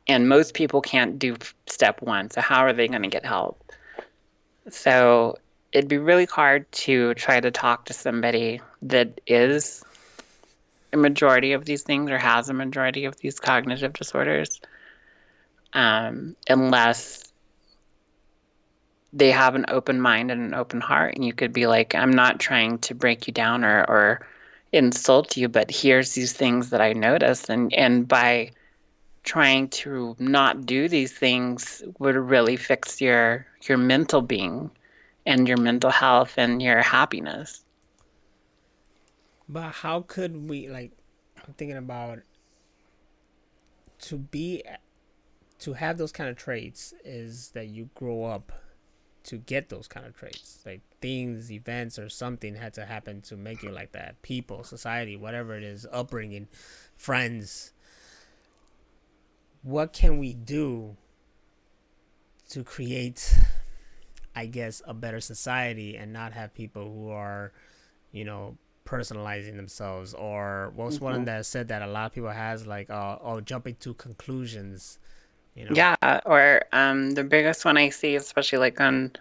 And most people can't do step one. So how are they going to get help? So it'd be really hard to try to talk to somebody that is a majority of these things or has a majority of these cognitive disorders, unless they have an open mind and an open heart. And you could be like, I'm not trying to break you down or insult you, but here's these things that I noticed. And by trying to not do these things would really fix your mental being and your mental health and your happiness. But how could we like? I'm thinking about to be to have those kind of traits is that you grow up to get those kind of traits. Like things, events, or something had to happen to make you like that. People, society, whatever it is, upbringing, friends. What can we do to create, I guess, a better society and not have people who are, you know, personalizing themselves? Or what was one Mhm. that said that a lot of people has like, oh, jumping to conclusions, you know? Yeah, or the biggest one I see, especially like on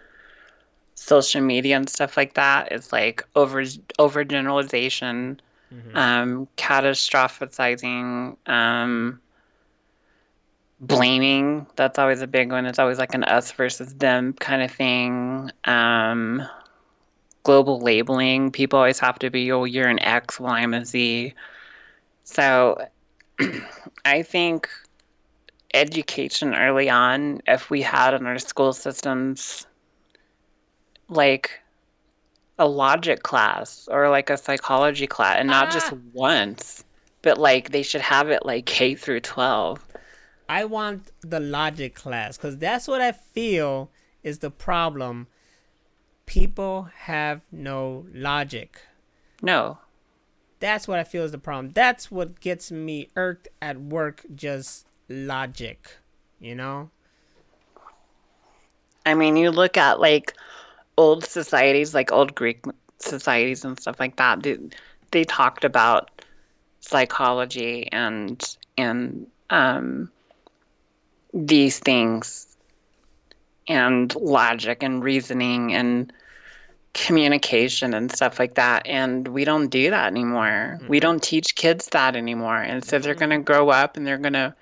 social media and stuff like that, is like overgeneralization, Mm-hmm. catastrophizing, blaming. That's always a big one. It's always like an us versus them kind of thing. Global labeling. People always have to be, oh, you're an X, well, I'm a Z. So I think education early on, if we had in our school systems like a logic class or like a psychology class, and not just Ah, once, but like they should have it like K through 12. I want the logic class because that's what I feel is the problem. People have no logic. No. That's what I feel is the problem. That's what gets me irked at work. Just logic, you know? I mean, you look at like old societies, like old Greek societies and stuff like that. They talked about psychology and these things and logic and reasoning and communication and stuff like that. And we don't do that anymore. We Mm-mm. don't teach kids that anymore. And so they're going Mm-mm. to grow up and they're going to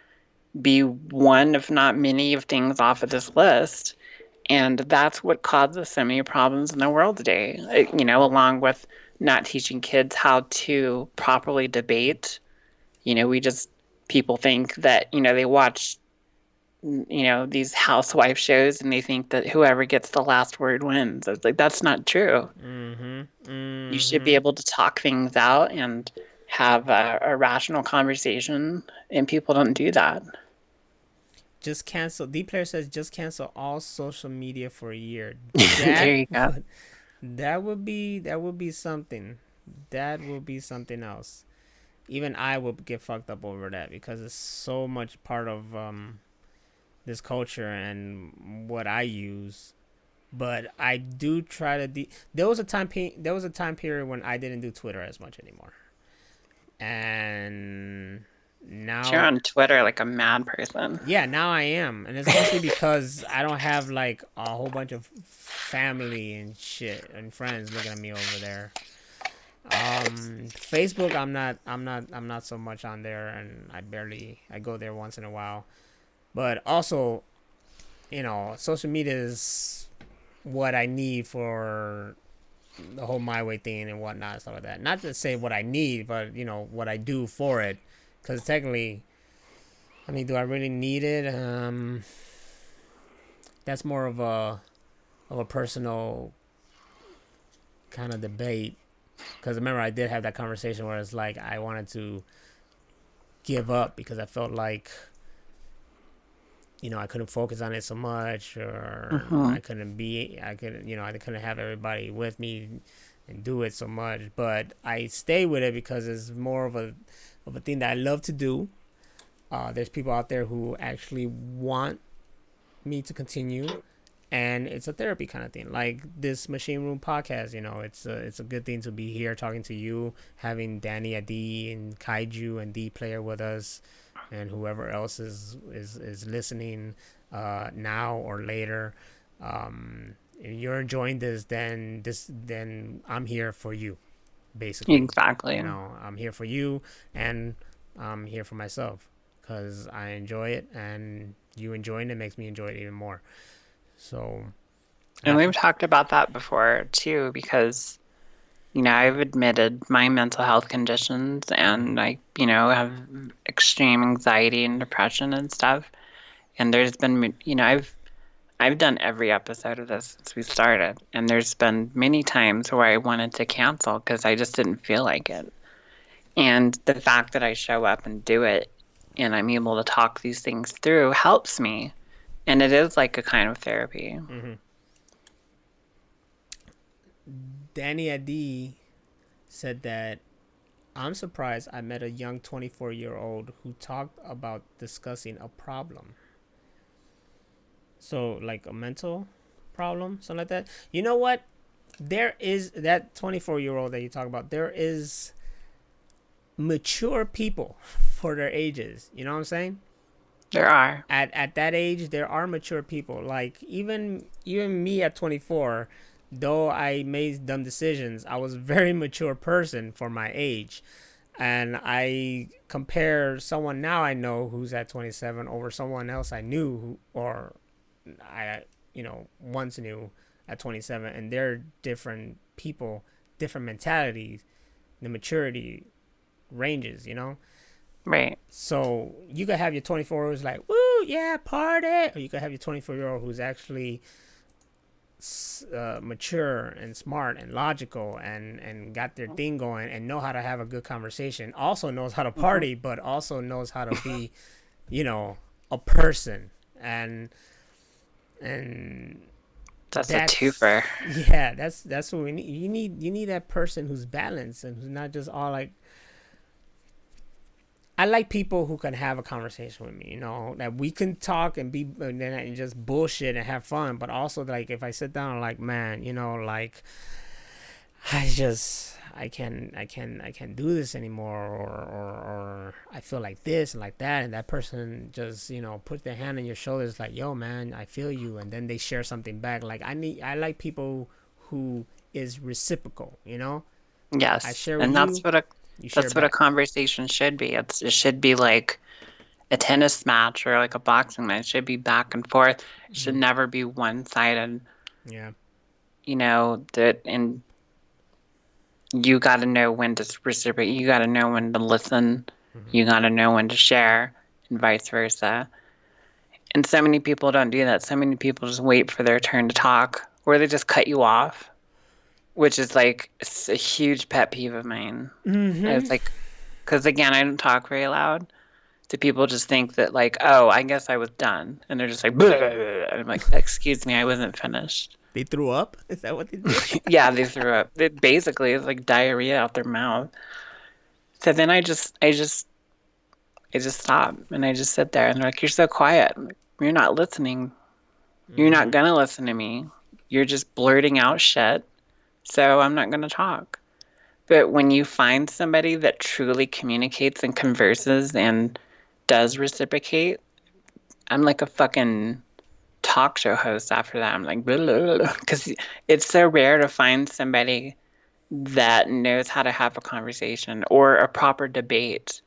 be one, if not many, of things off of this list. And that's what causes so many problems in the world today, along with not teaching kids how to properly debate. We just, people think that, they watch these housewife shows and they think that whoever gets the last word wins. I was like, that's not true. Mm-hmm. You should be Mm-hmm. able to talk things out and have a rational conversation, and people don't do that. Just cancel. D player says just cancel all social media for a year. There That you go. would that would be something. That will be something else. Even I will get fucked up over that because it's so much part of this culture and what I use. But I do try to. There was a there was a time period when I didn't do Twitter as much anymore, and You're now, on Twitter like a mad person. yeah, now I am, and it's mostly because I don't have like a whole bunch of family and shit and friends looking at me over there. Facebook, I'm not so much on there, and I go there once in a while. But also, social media is what I need for the whole my way thing and whatnot and stuff like that. Not to say what I need, but what I do for it. Because technically, I mean, do I really need it? That's more of a personal kind of debate. Because remember, I did have that conversation where it's like I wanted to give up because I felt like I couldn't focus on it so much, or Hmm. I couldn't have everybody with me and do it so much. But I stay with it because it's more of a thing that I love to do. There's people out there who actually want me to continue, and it's a therapy kind of thing. Like this Machine Room podcast, it's a good thing to be here talking to you, having Danny Adi and Kaiju and D Player with us, and whoever else is listening now or later. If you're enjoying then I'm here for you, basically. Exactly. I'm here for you, and I'm here for myself because I enjoy it, and you enjoying it makes me enjoy it even more. So, And I we've talked about that before too, because, I've admitted my mental health conditions mm-hmm, and I, have extreme anxiety and depression and stuff. And there's been, I've done every episode of this since we started, and there's been many times where I wanted to cancel because I just didn't feel like it. And the fact that I show up and do it and I'm able to talk these things through helps me. And it is like a kind of therapy. mm-hmm. Danny Adi said that I'm surprised I met a young 24-year-old who talked about discussing a problem. So, like a mental problem, something like that. You know what? There is that 24-year-old that you talk about. There is mature people for their ages. You know what I'm saying? There are. At that age, there are mature people. Like even me at 24, though I made dumb decisions, I was a very mature person for my age. And I compare someone now I know who's at 27 over someone else I knew or I once knew at 27, and they're different people, different mentalities, the maturity ranges. Right. So you could have your 24 who's like, woo, yeah, party. Or you could have your 24-year-old who's actually mature and smart and logical and got their thing going and know how to have a good conversation. Also knows how to Mhm. party, but also knows how to be, you know, a person. And That's a twofer. that's yeah, that's what we need. You need that person who's balanced and who's not just all like I like people who can have a conversation with me, that we can talk and be and just bullshit and have fun, but also like if I sit down and like, man, like I can't do this anymore, or I feel like this and like that, and that person just put their hand on your shoulders like, yo man, I feel you, and then they share something back. Like I like people who is reciprocal. I Yes. share with And you, you share that's what a back. conversation should be. It should be like a tennis match or like a boxing match. It should be back and forth. It should Hmm. never be one-sided, Yeah. that and you got to know when to reciprocate. You got to know when to listen. Hmm. You got to know when to share and vice versa. And so many people don't do that. So many people just wait for their turn to talk, or they just cut you off, which is like it's a huge pet peeve of mine. Mm-hmm. It's like, because again, I don't talk very loud. So people just think that like, oh, I guess I was done, and they're just like, "Bleh." And I'm like, excuse me, I wasn't finished. They threw up. Is that what they did? Yeah, they threw up. It basically is like diarrhea out their mouth. So then I just stop and I just sit there and they're like, "You're so quiet. I'm like, you're not listening. You're not Mm-hmm. gonna listen to me. You're just blurting out shit. So I'm not gonna talk." But when you find somebody that truly communicates and converses and does reciprocate, I'm like a fucking talk show host after that. I'm like, because it's so rare to find somebody that knows how to have a conversation or a proper debate.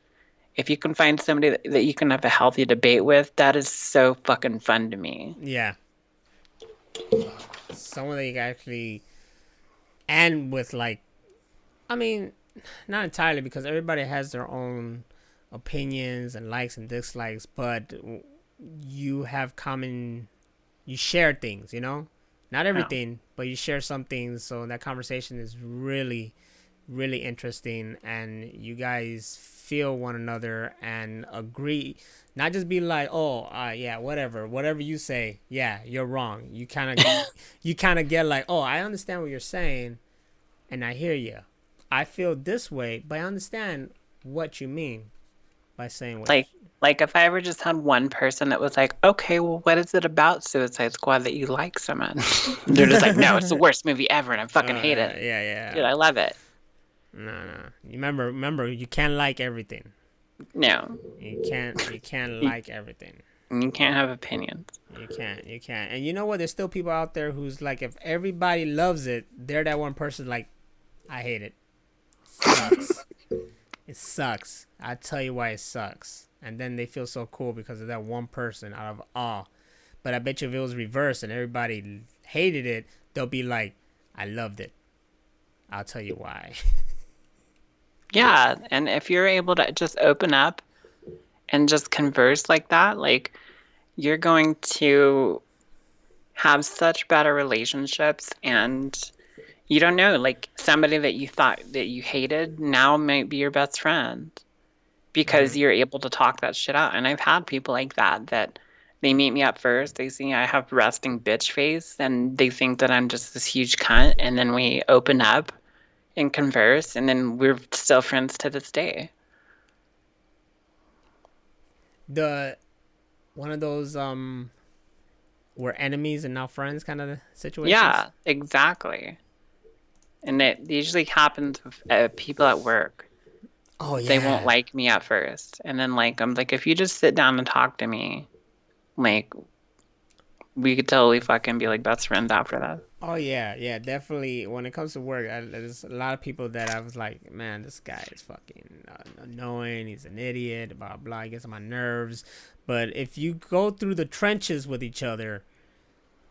If you can find somebody that you can have a healthy debate with, that is so fucking fun to me. Yeah. Someone that you can actually, and with like, I mean, not entirely because everybody has their own opinions and likes and dislikes, but you have common, you share things, you know? Not Yeah. everything, but you share some things. So that conversation is really, really interesting. And you guys feel one another and agree. Not just be like, oh, yeah, whatever you say, yeah, you're wrong. You kind of get like, oh, I understand what you're saying, and I hear you. I feel this way, but I understand what you mean by saying what. Like like if I ever just had one person that was like, okay, well, what is it about Suicide Squad that you like so much? They're just like, no, it's the worst movie ever and I fucking hate it. Yeah, Dude, yeah. I love it. No, no. You remember, you can't like everything. No. You can't You, like everything. you can't have opinions. You can't. And you know what? There's still people out there who's like, if everybody loves it, they're that one person like, I hate it. Sucks. It sucks. I tell you why it sucks. And then they feel so cool because of that one person out of awe. But I bet you if it was reversed and everybody hated it, they'll be like, I loved it. I'll tell you why. Yeah, and if you're able to just open up and just converse like that, like you're going to have such better relationships and you don't know, like somebody that you thought that you hated now might be your best friend because Mm-hmm. you're able to talk that shit out. And I've had people like that that they meet me up first, they see I have resting bitch face and they think that I'm just this huge cunt and then we open up and converse and then we're still friends to this day. The one of those we're enemies and now friends kind of situations. Yeah, exactly. And it usually happens with people at work. Oh They won't yeah. like me at first. And then like I'm like if you just sit down and talk to me, like we could totally fucking be like best friends after that. Oh yeah, yeah, definitely. When it comes to work, there's a lot of people that I was like, man, this guy is fucking annoying. He's an idiot. Blah blah. He gets on my nerves. But if you go through the trenches with each other,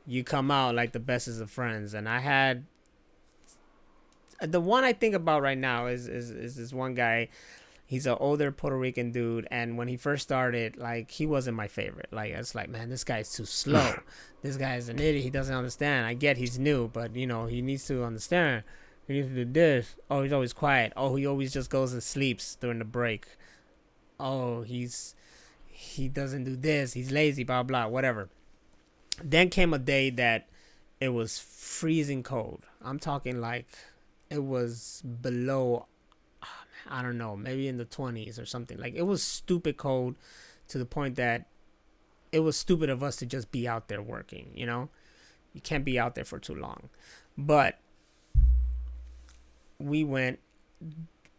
you come out like the bestest of friends. And I had the one I think about right now is this one guy. He's an older Puerto Rican dude, and when he first started, like he wasn't my favorite. Like it's like, man, this guy's too slow. This guy's an idiot. He doesn't understand. I get he's new, but you know he needs to understand. He needs to do this. Oh, he's always quiet. Oh, he always just goes and sleeps during the break. Oh, he doesn't do this. He's lazy. Blah blah. Whatever. Then came a day that it was freezing cold. I'm talking like it was below, I don't know, maybe in the 20s or something. Like it was stupid cold to the point that it was stupid of us to just be out there working, you know? You can't be out there for too long. But we went.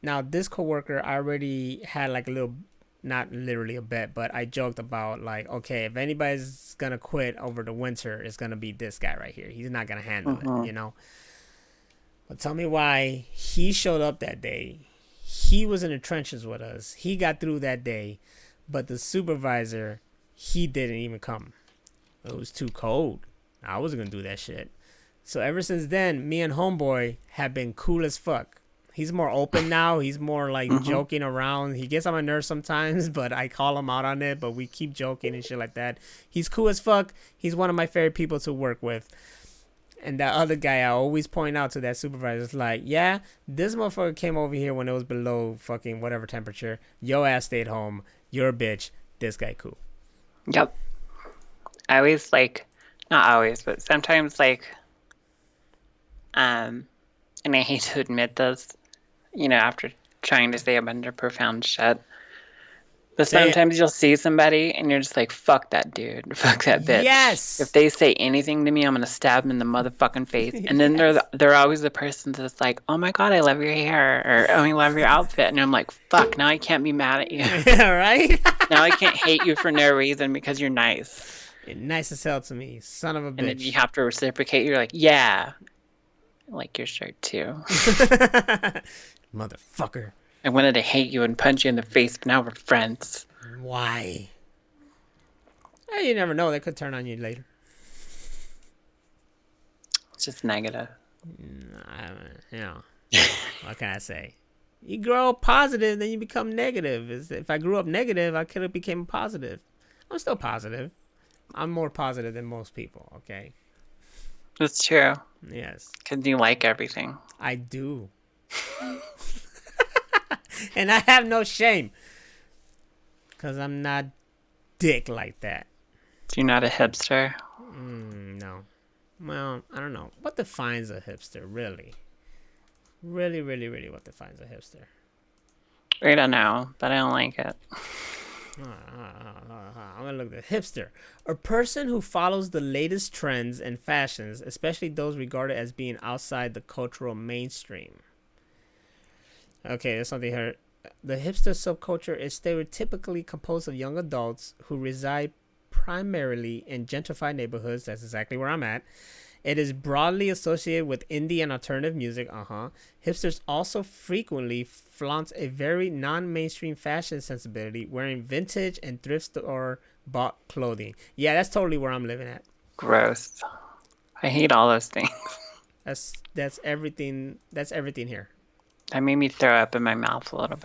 Now this coworker, I already had like a little, not literally a bet, but I joked about like, okay, if anybody's gonna quit over the winter, it's gonna be this guy right here. He's not gonna handle it, Hmm. you know? But tell me why he showed up that day. He was in the trenches with us. He got through that day, but the supervisor, he didn't even come. It was too cold. I wasn't gonna do that shit. So ever since then, me and homeboy have been cool as fuck. He's more open now. He's more like Hmm. joking around. He gets on my nerves sometimes, but I call him out on it. But we keep joking and shit like that. He's cool as fuck. He's one of my favorite people to work with. And that other guy, I always point out to that supervisor, is like, yeah, this motherfucker came over here when it was below fucking whatever temperature. Yo ass stayed home. You're a bitch. This guy cool. Yep. I always like, not always, but sometimes like, um, and I hate to admit this, after trying to say a bunch of profound shit, but Say it. sometimes you'll see somebody and you're just like, fuck that dude, fuck that bitch. If Yes. they say anything to me, I'm gonna stab them in the motherfucking face. And then they're Yes. they're always the person that's like, oh my God, I love your hair, or oh, I love your outfit, and I'm like, fuck, now I can't be mad at you. Yeah, right? Now I can't hate you for no reason because you're nice. Nice as hell to me, son of a And then you bitch. have to reciprocate. You're like, yeah, I like your shirt too. Motherfucker. I wanted to hate you and punch you in the face, but now we're friends. Why? You never know. They could turn on you later. It's just negative. You know, what can I say? You grow up positive, then you become negative. If I grew up negative, I could have became positive. I'm still positive. I'm more positive than most people, okay? It's true. Yes, Because you like everything. I do. And I have no shame. Because I'm not dick like that. You're not a hipster. No. Well, I don't know. What defines a hipster, really? Really, really, really, what defines a hipster? I don't know, but I don't like it. I'm gonna look at hipster. A person who follows the latest trends and fashions, especially those regarded as being outside the cultural mainstream. Okay, there's something here. The hipster subculture is stereotypically composed of young adults who reside primarily in gentrified neighborhoods. That's exactly where I'm at. It is broadly associated with indie and alternative music. Hipsters also frequently flaunt a very non-mainstream fashion sensibility, wearing vintage and thrift store bought clothing. Yeah, that's totally where I'm living at. Gross. I hate all those things. That's everything. That's everything here. That made me throw up in my mouth a little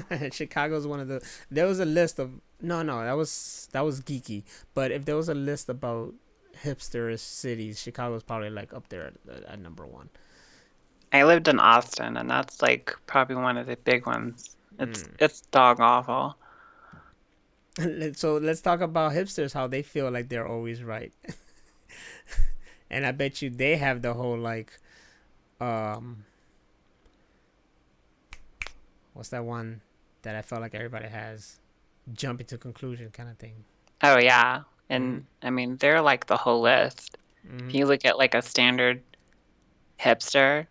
bit. Chicago's one of the. There was a list of no. That was geeky. But if there was a list about hipster cities, Chicago's probably like up there at number one. I lived in Austin, and that's like probably one of the big ones. It's dog awful. So let's talk about hipsters, how they feel like they're always right. And I bet you they have the whole like, um, what's that one that I felt like everybody has, jumping to conclusion kind of thing. Oh yeah, and Mm-hmm. I mean they're like the whole list. If Mm-hmm. you look at like a standard hipster,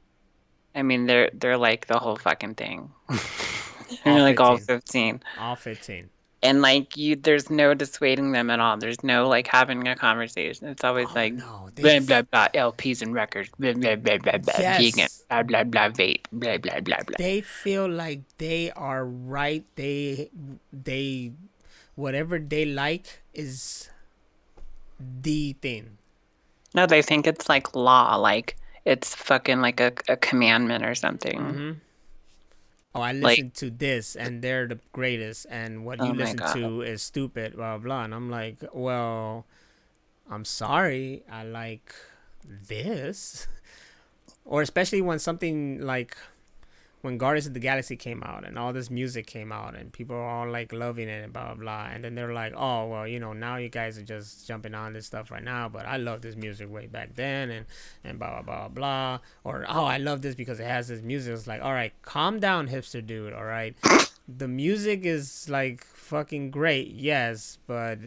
I mean they're like the whole fucking thing. All They're like all 15. 15. All 15. And like there's no dissuading them at all. There's no like having a conversation. It's always Oh like no, blah blah blah LPs and records, blah blah blah blah blah vegan, yes, blah blah blah vape, blah blah blah blah. they feel like they are right. They whatever they like is the thing. No, they think it's like law, like it's fucking like a commandment or something. Mm-hmm. Oh, I Like, listen to this and they're the greatest, and what you oh my listen God. to is stupid, blah blah. And I'm like, well, I'm sorry, I like this. Or especially when something like when Guardians of the Galaxy came out and all this music came out and people are all like loving it and blah blah blah, and then they're like, oh well, now you guys are just jumping on this stuff right now, but I love this music way back then, and blah blah blah blah. Or oh, I love this because it has this music. It's like, all right, calm down, hipster dude. All right, the music is like fucking great, yes, but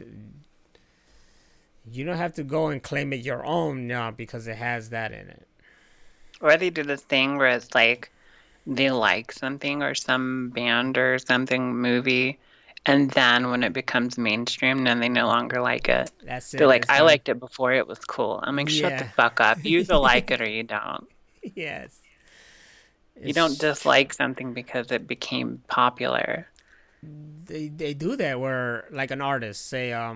you don't have to go and claim it your own now because it has that in it. Or they do this thing where it's like they like something or some band or something movie, and then when it becomes mainstream, then they no longer like it. That's They're it. like, It's I done. liked it before it was cool. I'm like, shut the Yeah. fuck up. You either like it or you don't. Yes. You don't It's true. dislike something because it became popular. They do that where like an artist say I'll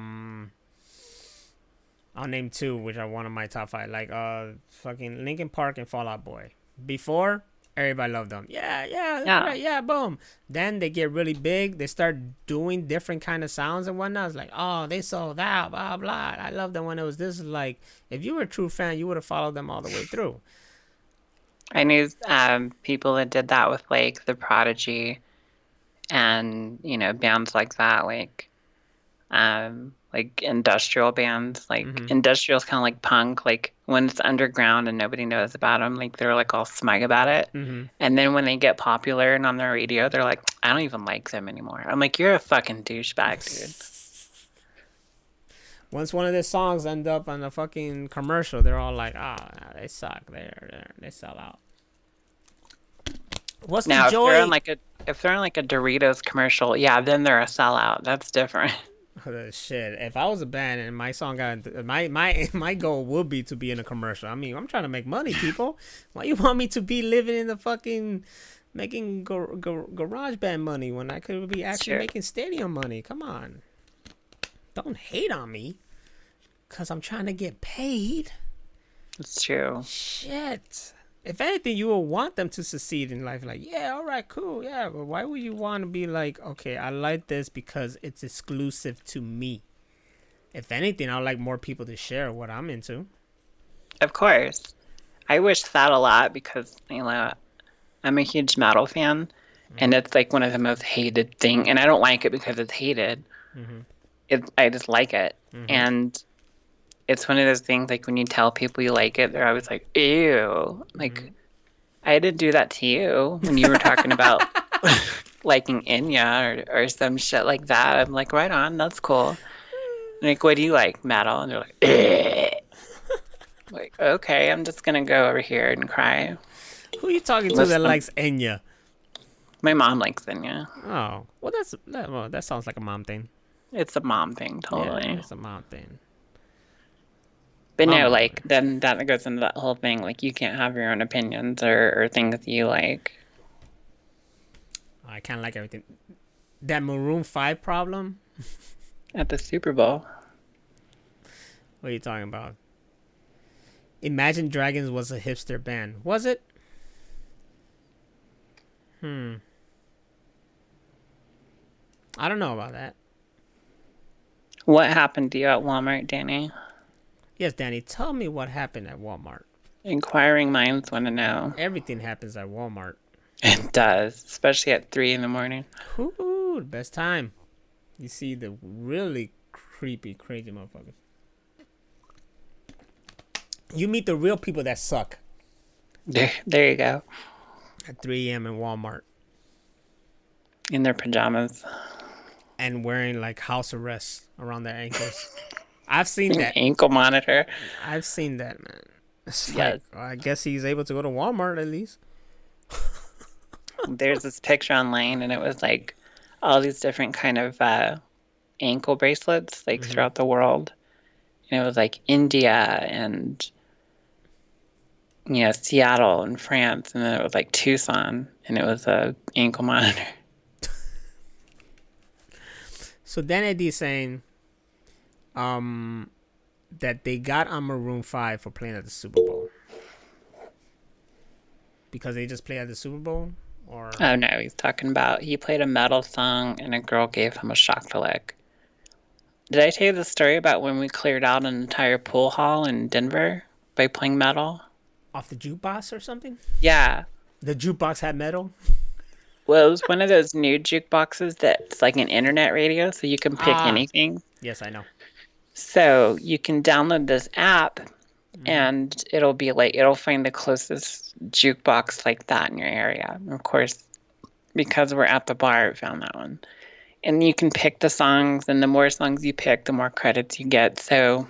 name two which are one of my top five, like fucking Linkin Park and Fall Out Boy. Before, Everybody loved them. Yeah, yeah, Yeah. great, yeah, boom. Then they get really big. They start doing different kind of sounds and whatnot. It's like, oh, they sold out, blah blah. I love them when it was this. Like, if you were a true fan, you would have followed them all the way through. I knew people that did that with like The Prodigy and, bands like that, like industrial bands. Like Mm-hmm. industrial's kind of like punk, like when it's underground and nobody knows about them, like they're like all smug about it. Mm-hmm. And then when they get popular and on the radio, they're like, I don't even like them anymore. I'm like, you're a fucking douchebag, dude. Once one of their songs end up on a fucking commercial, they're all like, "Ah, oh, they suck. They sell out." What's the Now, if they're on joy? like a if they're on like a Doritos commercial, yeah, then they're a sellout. That's different. Shit. If I was a band and my song got my goal would be to be in a commercial. I mean, I'm trying to make money, people. Why you want me to be living in the fucking making garage band money when I could be It's actually true. making stadium money? Come on, don't hate on me, cause I'm trying to get paid. It's true. Shit. If anything, you will want them to succeed in life. Like, yeah, all right, cool, yeah. But why would you want to be like, okay, I like this because it's exclusive to me? If anything, I'd like more people to share what I'm into. Of course. I wish that a lot because, I'm a huge metal fan and Mm-hmm. it's like one of the most hated thing and I don't like it because it's hated. Mm-hmm. I just like it. Mm-hmm. And it's one of those things like when you tell people you like it, they're always like, ew. Mm-hmm. Like, I didn't do that to you when you were talking about liking Enya or some shit like that. I'm like, right on, that's cool. And like, what do you like? Metal? And they're like, eh. Like, okay, I'm just gonna go over here and cry. Who are you talking to that Listen, likes Enya? my mom likes Enya. Oh, well, that sounds like a mom thing. It's a mom thing, Yeah, totally. it's a mom thing. But no, Mama. like then that goes into that whole thing. Like you can't have your own opinions or things you like. I kind of like everything. That Maroon 5 problem. At the Super Bowl. What are you talking about? Imagine Dragons was a hipster band. Was it? Hmm. I don't know about that. What happened to you at Walmart, Danny? Yes, Danny, tell me what happened at Walmart. Inquiring minds want to know. Everything happens at Walmart. It does, especially at 3 in the morning. Whoo, the best time. You see the really creepy, crazy motherfuckers. You meet the real people that suck There you go. at 3 a.m. in Walmart In their pajamas. and wearing like house arrest around their ankles. I've seen An that. ankle monitor. I've seen that, man. It's like, Yes. well, I guess he's able to go to Walmart at least. There's this picture online and it was like all these different kind of ankle bracelets like Mm-hmm. throughout the world. And it was like India and Seattle and France, and then it was like Tucson, and it was a ankle monitor. So Dan AD saying um, that they got on Maroon 5 for playing at the Super Bowl. Because they just play at the Super Bowl? Or Oh no, he's talking about he played a metal song and a girl gave him a shock to lick. Did I tell you the story about when we cleared out an entire pool hall in Denver by playing metal? off the jukebox or something? Yeah. The jukebox had metal? Well, it was one of those new jukeboxes that's like an internet radio, so you can pick Ah, anything. yes, I know. So you can download this app Mm-hmm. and it'll find the closest jukebox like that in your area. Of course, because we're at the bar, it found that one. And you can pick the songs, and the more songs you pick, the more credits you get. So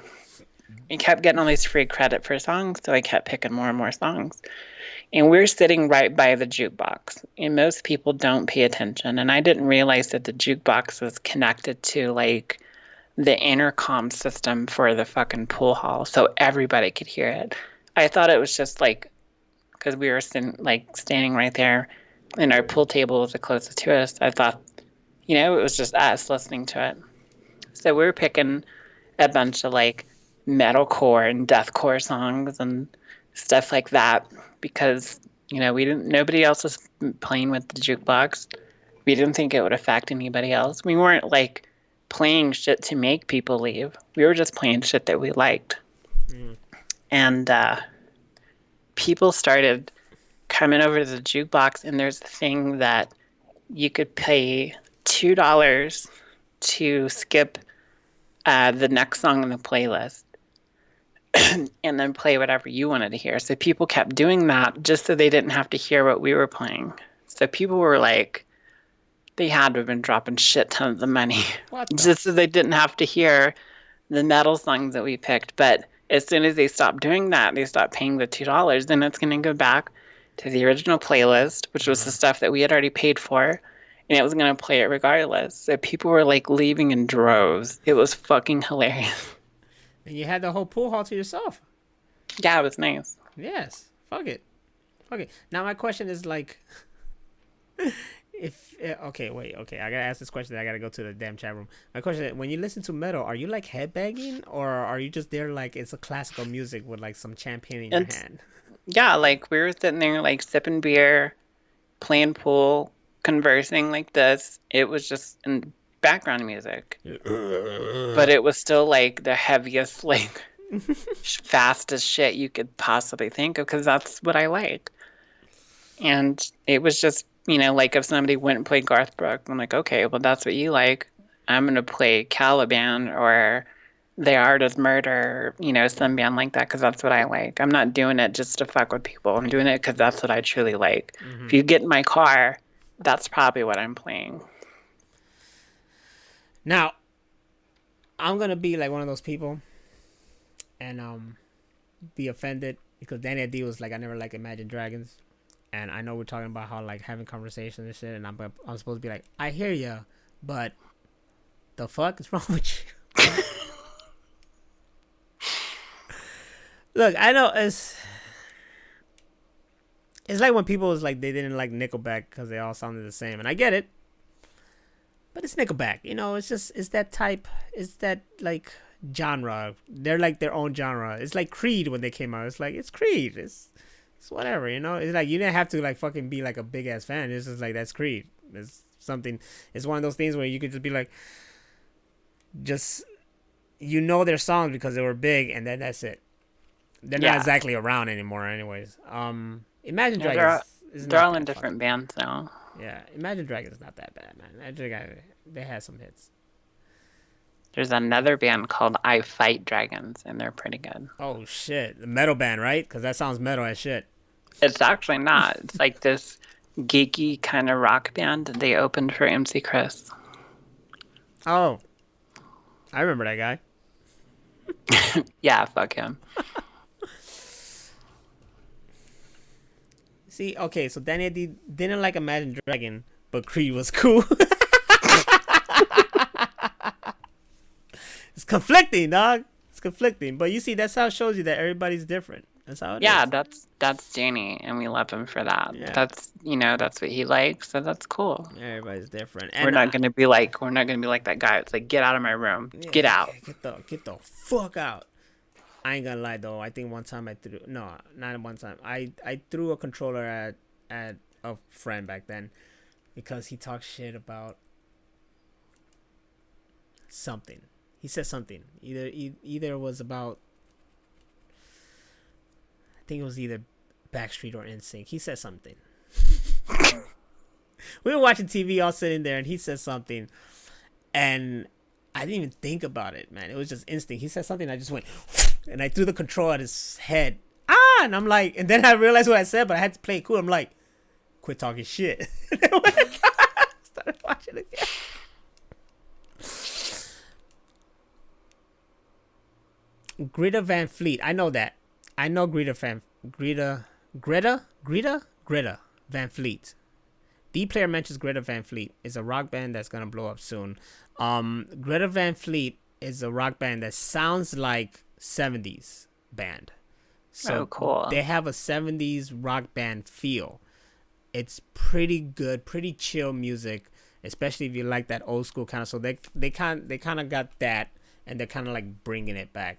we kept getting all these free credit for songs, so I kept picking more and more songs. And we're sitting right by the jukebox, and most people don't pay attention. And I didn't realize that the jukebox was connected to like the intercom system for the fucking pool hall, so everybody could hear it. I thought it was just like because we were standing right there, and our pool table was the closest to us. I thought, it was just us listening to it. So we were picking a bunch of like metalcore and deathcore songs and stuff like that because We didn't, nobody else was playing with the jukebox. We didn't think it would affect anybody else. We weren't like playing shit to make people leave. We were just playing shit that we liked. Mm. And people started coming over to the jukebox, and there's a thing that you could pay $2 to skip the next song on the playlist and then play whatever you wanted to hear. So people kept doing that just so they didn't have to hear what we were playing. So people were like, they had to have been dropping shit tons of money What the? just so they didn't have to hear the metal songs that we picked. But as soon as they stopped doing that, they stopped paying the $2, then it's going to go back to the original playlist, which was the stuff that we had already paid for, and it was going to play it regardless. So people were like leaving in droves. It was fucking hilarious. And you had the whole pool hall to yourself. Yeah, it was nice. Yes. Fuck it. Fuck it. Now my question is like, if okay, wait, okay, I gotta ask this question. I gotta go to the damn chat room. My question is, when you listen to metal, are you like headbanging, or are you just there like it's a classical music with like some champagne in your It's hand? Yeah, like we were sitting there like sipping beer, playing pool, conversing like this. It was just in background music, but it was still like the heaviest, like fastest shit you could possibly think of because that's what I like. And it was just, like if somebody went and played Garth Brooks, I'm like, okay, well, that's what you like. I'm going to play Caliban or The Art is Murder, some band like that because that's what I like. I'm not doing it just to fuck with people. I'm doing it because that's what I truly like. If Mm-hmm. you get in my car, that's probably what I'm playing. Now I'm gonna be like one of those people, and be offended because Danny D was like, I never like Imagine Dragons, and I know we're talking about how like having conversations and shit, and I'm supposed to be like, I hear ya, but the fuck is wrong with you? Look, I know it's like when people was like they didn't like Nickelback because they all sounded the same, and I get it, but it's Nickelback. It's just it's that like genre. They're like their own genre. It's like Creed when they came out. It's like it's Creed. It's whatever. It's like you didn't have to like fucking be like a big ass fan. It's just like that's Creed. It's something. It's one of those things where you could just be like, just their songs because they were big, and then that's it. They're not Yeah. exactly around anymore, anyways. Imagine Yeah, they're, Dragons is they're not all in that different fucking. bands now. Yeah, Imagine Dragons is not that bad, man. They had some hits. There's another band called I Fight Dragons, and they're pretty good. Oh shit, the metal band, right? Because that sounds metal as shit. It's actually not. It's like this geeky kind of rock band. They opened for MC Chris. Oh, I remember that guy. Yeah, fuck him. See, okay, so Danny D didn't like Imagine Dragon, but Creed was cool. It's conflicting, dog. It's conflicting, but you see, that's how it shows you that everybody's different. That's how it Yeah, is. that's Danny, and we love him for that. Yeah, That's what he likes, so that's cool. everybody's different, We're and not gonna be like that guy. It's like, get out of my room. yeah, Get out. get the fuck out. I ain't gonna lie though. I think one time I threw no, not one time. I threw a controller at a friend back then because he talked shit about something. He said something. Either it was about, I think it was either Backstreet or NSYNC. He said something. We were watching TV, all sitting there, and he said something, and I didn't even think about it, man. It was just instinct. He said something, I just went, and I threw the control at his head. Ah, and I'm like, and then I realized what I said, but I had to play it cool. I'm like, quit talking shit. Started watching it again. Greta Van Fleet. I know that. I know Greta Van Fleet. D player mentions Greta Van Fleet is a rock band that's gonna blow up soon. Greta Van Fleet is a rock band that sounds like 70s band. Oh, So cool. they have a 70s rock band feel. It's pretty good, pretty chill music, especially if you like that old school kind of. So they kind of got that, and they're kind of like bringing it back.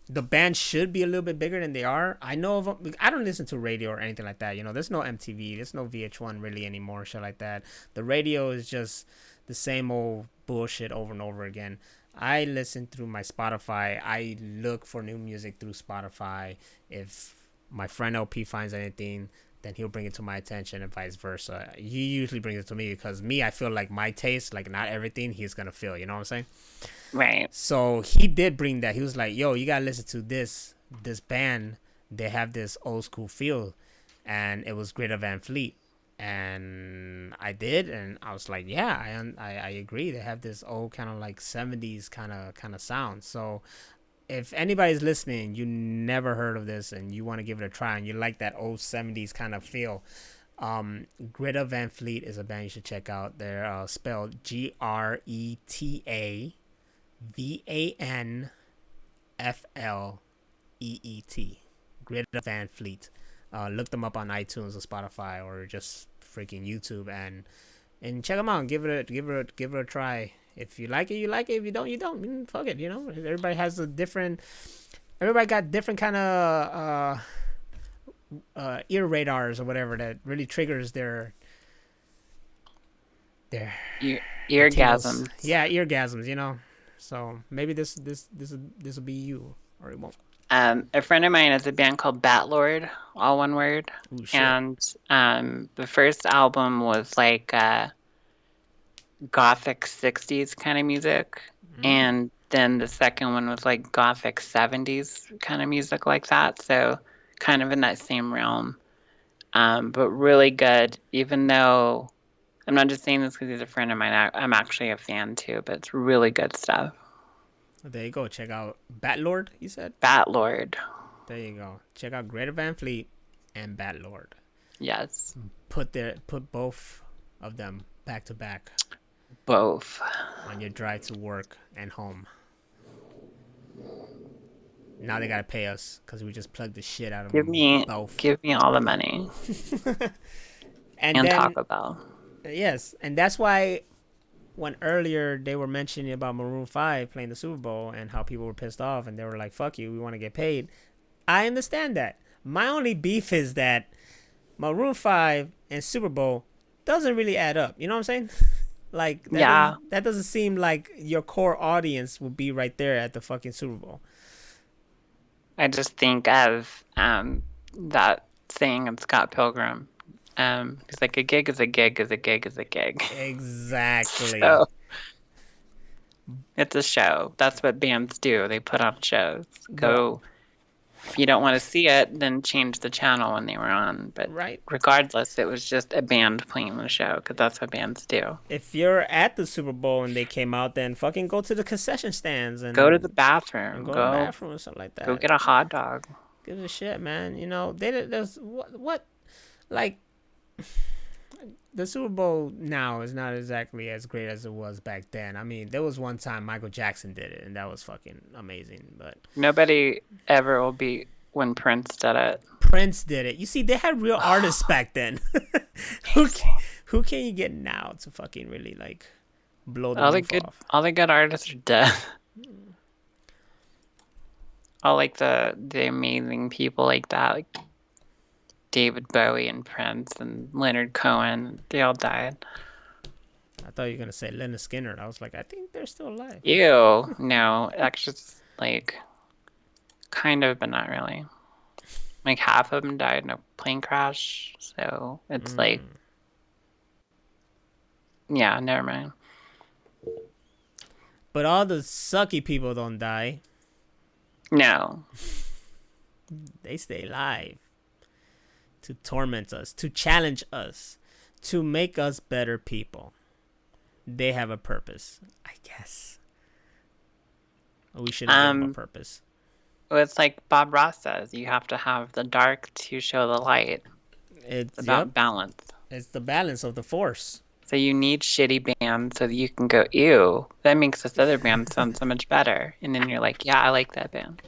The band should be a little bit bigger than they are. I know of them. I don't listen to radio or anything like that. You know, there's no MTV, there's no VH1 really anymore, shit like that. The radio is just the same old bullshit over and over again. I listen through my Spotify. I look for new music through Spotify. If my friend LP finds anything, then he'll bring it to my attention and vice versa. He usually brings it to me because me, I feel like my taste, like not everything he's gonna feel. You know what I'm saying? Right. So he did bring that. He was like, "Yo, you gotta listen to this band. They have this old school feel," and it was Greta Van Fleet. And I did, and I was like, "Yeah, I agree. They have this old kind of like '70s kind of sound." So if anybody's listening, you never heard of this, and you want to give it a try, and you like that old '70s kind of feel, Greta Van Fleet is a band you should check out. They're spelled GretaVanFleet. Greta Van Fleet. Look them up on iTunes or Spotify or just freaking YouTube and check them out and give it a try. If you like it, you like it. If you don't, you don't. Fuck it. You know, everybody has a different. Everybody got different kind of ear radars or whatever that really triggers their Eargasms. Yeah, eargasms. You know, so maybe this will be you, or it won't. A friend of mine has a band called Batlord, all one word. Ooh, shit. And the first album was like gothic 60s kind of music. And then the second one was like gothic 70s kind of music like that. So kind of in that same realm. But really good, even though I'm not just saying this because he's a friend of mine. I'm actually a fan too, but it's really good stuff. There you go. Check out Batlord, you said? Batlord. There you go. Check out Greta Van Fleet and Batlord. Yes. Put both of them back to back. Both. On your drive to work and home. Now they gotta pay us because we just plugged the shit out of Give me all the money. and then, Taco Bell. Yes, and that's why when earlier they were mentioning about Maroon 5 playing the Super Bowl and how people were pissed off and they were like, fuck you, we want to get paid. I understand that. My only beef is that Maroon 5 and Super Bowl doesn't really add up. You know what I'm saying? Like, that doesn't seem like your core audience will be right there at the fucking Super Bowl. I just think of that saying in Scott Pilgrim. He's like, a gig is a gig is a gig is a gig. Exactly. So, it's a show. That's what bands do. They put on shows. Go. If you don't want to see it, then change the channel when they were on. But regardless, it was just a band playing the show because that's what bands do. If you're at the Super Bowl and they came out, then fucking go to the concession stands and go to the bathroom. Go to the bathroom or something like that. Go get a hot dog. Give a shit, man. You know, there's what like the Super Bowl now is not exactly as great as it was back then. I mean, there was one time Michael Jackson did it, and that was fucking amazing. But nobody ever will beat when Prince did it. Prince did it. You see, they had real artists back then. Who can you get now to fucking really like blow the roof off? All the good artists are dead. All like the amazing people like that, like David Bowie and Prince and Leonard Cohen, they all died. I thought you were gonna say Leonard Skinner. I was like, I think they're still alive. Ew, no, actually, like, kind of, but not really. Like half of them died in a plane crash, so it's like, yeah, never mind. But all the sucky people don't die. No, they stay alive. To torment us, to challenge us, to make us better people. They have a purpose, I guess. We should give them a purpose. Well, it's like Bob Ross says, you have to have the dark to show the light. It's about balance. It's the balance of the force. So you need shitty bands so that you can go, ew, that makes this other band sound so much better. And then you're like, yeah, I like that band.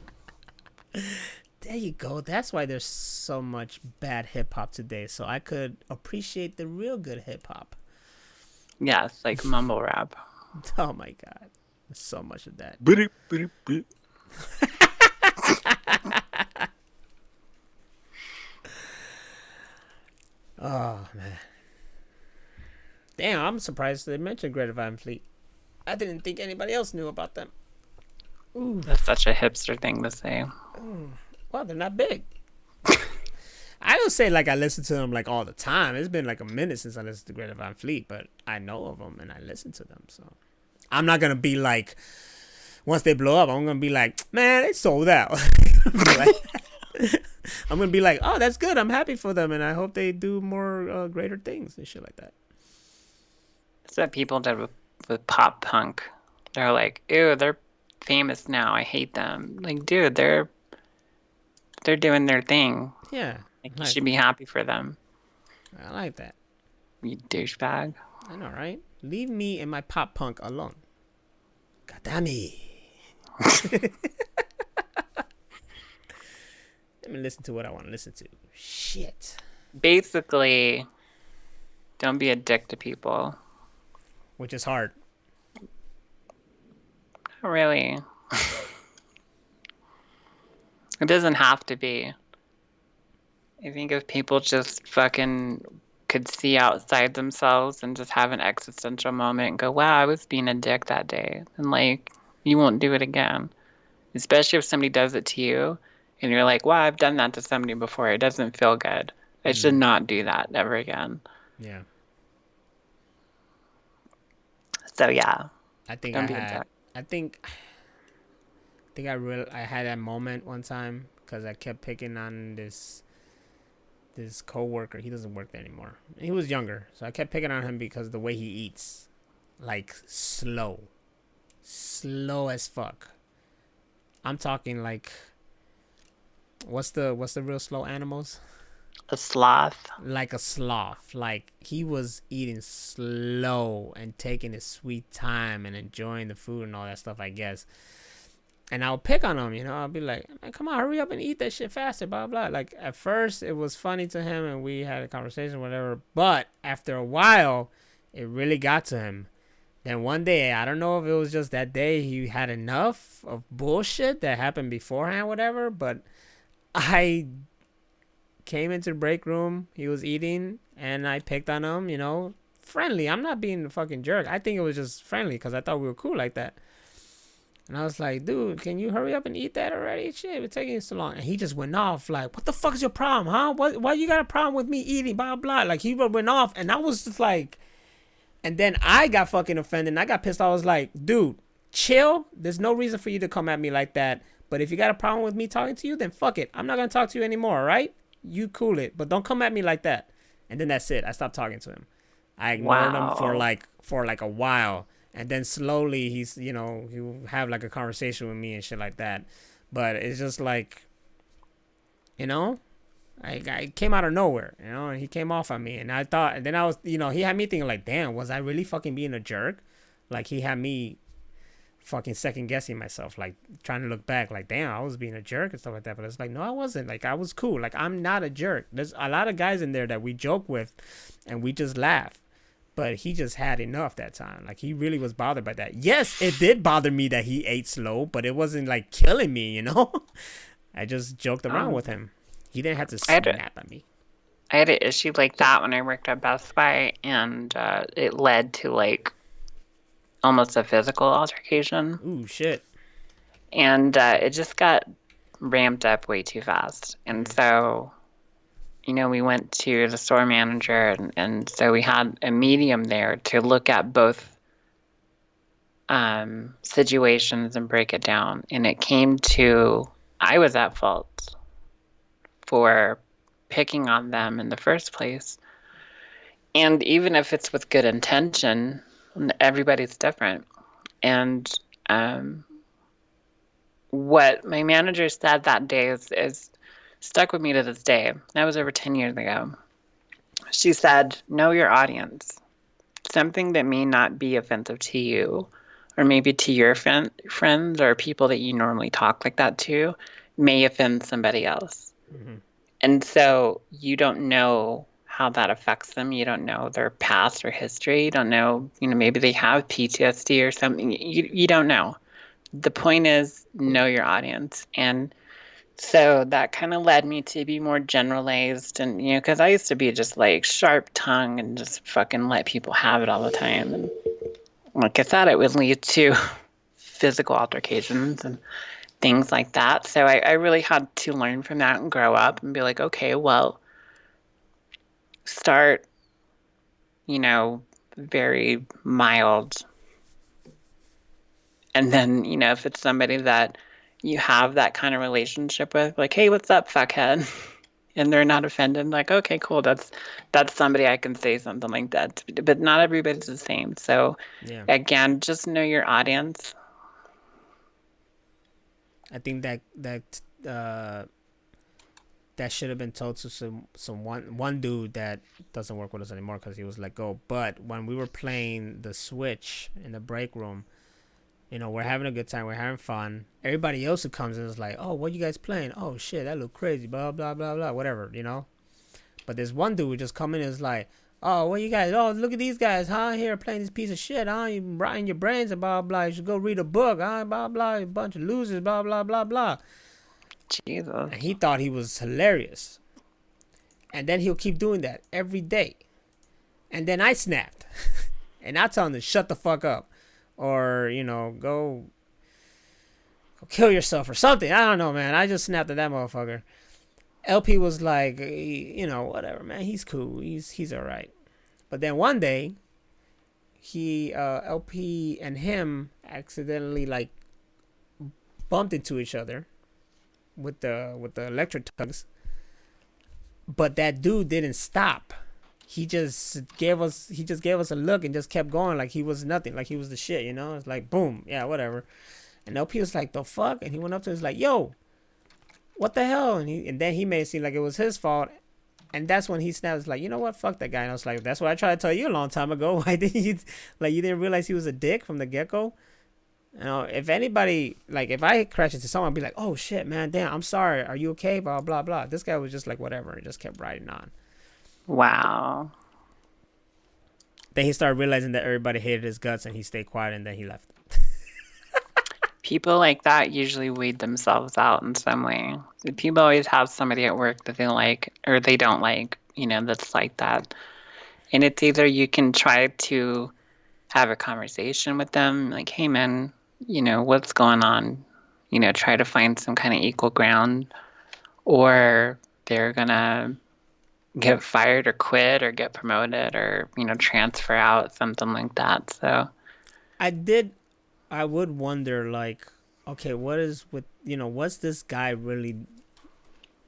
There you go. That's why there's so much bad hip-hop today. So I could appreciate the real good hip-hop. Yes, like mumble rap. Oh my God. There's so much of that. Oh man, damn! I'm surprised they mentioned Greta Van Fleet. I didn't think anybody else knew about them. That's Oof. such a hipster thing to say. Well, they're not big. I don't say like I listen to them like all the time. It's been like a minute since I listened to Greta Van Fleet, but I know of them and I listen to them. So I'm not gonna be like once they blow up, I'm gonna be like, man, they sold out. I'm gonna be like, oh, that's good. I'm happy for them, and I hope they do more greater things and shit like that. That's what people did with pop punk. They're like, ew, they're famous now. I hate them. Like, dude, they're doing their thing. Yeah, Like, you like should be happy for them. I like that. You douchebag. I know, right? Leave me and my pop punk alone. Goddammit. Let me listen to what I want to listen to. Shit. Basically, don't be a dick to people. Which is hard. Not really. It doesn't have to be. I think if people just fucking could see outside themselves and just have an existential moment and go, wow, I was being a dick that day. And like, you won't do it again. Especially if somebody does it to you and you're like, wow, I've done that to somebody before. It doesn't feel good. I should not do that ever again. Yeah. So yeah, I think don't I be a had. dick. I think. I had that moment one time because I kept picking on this coworker. He doesn't work there anymore. He was younger, so I kept picking on him because of the way he eats, like slow as fuck. I'm talking like, what's the real slow animals? A sloth. Like a sloth. Like he was eating slow and taking his sweet time and enjoying the food and all that stuff, I guess. And I'll pick on him, I'll be like, man, come on, hurry up and eat that shit faster, blah, blah. Like, at first, it was funny to him and we had a conversation, whatever. But after a while, it really got to him. Then one day, I don't know if it was just that day he had enough of bullshit that happened beforehand, whatever. But I came into the break room, he was eating, and I picked on him, friendly. I'm not being a fucking jerk. I think it was just friendly because I thought we were cool like that. And I was like, dude, can you hurry up and eat that already? Shit, it's taking so long. And he just went off like, what the fuck is your problem, huh? Why you got a problem with me eating, blah, blah. Like, he went off. And I was just like, and then I got fucking offended. And I got pissed. I was like, dude, chill. There's no reason for you to come at me like that. But if you got a problem with me talking to you, then fuck it. I'm not going to talk to you anymore, all right? You cool it. But don't come at me like that. And then that's it. I stopped talking to him. I ignored him for Wow. like a while. And then slowly he's, he'll have like a conversation with me and shit like that. But it's just like, I came out of nowhere, and he came off on me. And I thought, and then I was, he had me thinking like, damn, was I really fucking being a jerk? Like he had me fucking second guessing myself, like trying to look back, like, damn, I was being a jerk and stuff like that. But it's like, no, I wasn't. Like, I was cool. Like, I'm not a jerk. There's a lot of guys in there that we joke with and we just laugh. But he just had enough that time. Like, he really was bothered by that. Yes, it did bother me that he ate slow, but it wasn't like killing me. I just joked around with Um, him. He didn't have to I had a, snap at me. I had an issue like that when I worked at Best Buy, and it led to like almost a physical altercation, Ooh, shit. and it just got ramped up way too fast. And so, we went to the store manager, and so we had a medium there to look at both situations and break it down. And it came to I was at fault for picking on them in the first place. And even if it's with good intention, everybody's different. And um, what my manager said that day is stuck with me to this day. That was over 10 years ago. She said, know your audience. Something that may not be offensive to you, or maybe to your friends or people that you normally talk like that to, may offend somebody else. Mm-hmm. And so you don't know how that affects them. You don't know their past or history. You don't know, maybe they have PTSD or something. You don't know. The point is, know your audience. And So that kind of led me to be more generalized and, because I used to be just like sharp tongue and just fucking let people have it all the time. And like I thought it would lead to physical altercations and things like that. So I really had to learn from that and grow up and be like, okay, well, start, very mild. And then, if it's somebody that you have that kind of relationship with, like, hey, what's up, fuckhead? And they're not offended, like, okay, cool, that's somebody I can say something like that to. But not everybody's the same. So Yeah, again, just know your audience. I think that should have been told to some one dude that doesn't work with us anymore because he was let go. But when we were playing the Switch in the break room, we're having a good time, we're having fun. Everybody else who comes in is like, "Oh, what you guys playing? Oh shit, that look crazy." Blah blah blah blah, whatever. But this one dude would just come in and is like, "Oh, what you guys? Oh, look at these guys, huh? Here playing this piece of shit, huh? You rotting your brains and blah blah. You should go read a book, huh? Blah blah. A bunch of losers, blah blah blah blah." Jesus. And he thought he was hilarious. And then he'll keep doing that every day. And then I snapped. And I tell him to shut the fuck up. Or, go kill yourself or something. I don't know, man. I just snapped at that motherfucker. LP was like, whatever, man. He's cool. He's all right. But then one day, LP and him accidentally like bumped into each other with the electric tugs. But that dude didn't stop. He just gave us a look and just kept going like he was nothing, like he was the shit. It's like boom, yeah, whatever. And LP was like, the fuck? And he went up to him, was like, yo, what the hell? And then he made it seem like it was his fault. And that's when he snapped. Was like, you know what? Fuck that guy. And I was like, that's what I tried to tell you a long time ago. Why didn't you, like, you didn't realize he was a dick from the get go? If anybody, like, if I crash into someone, I'd be like, oh shit, man, damn, I'm sorry. Are you okay? Blah blah blah. This guy was just like, whatever, and just kept riding on. Wow. Then he started realizing that everybody hated his guts, and he stayed quiet, and then he left. People like that usually weed themselves out in some way. People always have somebody at work that they like or they don't like, that's like that. And it's either you can try to have a conversation with them, like, hey man, what's going on? Try to find some kind of equal ground, or they're gonna get fired or quit or get promoted or, transfer out, something like that. So I did. I would wonder, like, okay, what's this guy really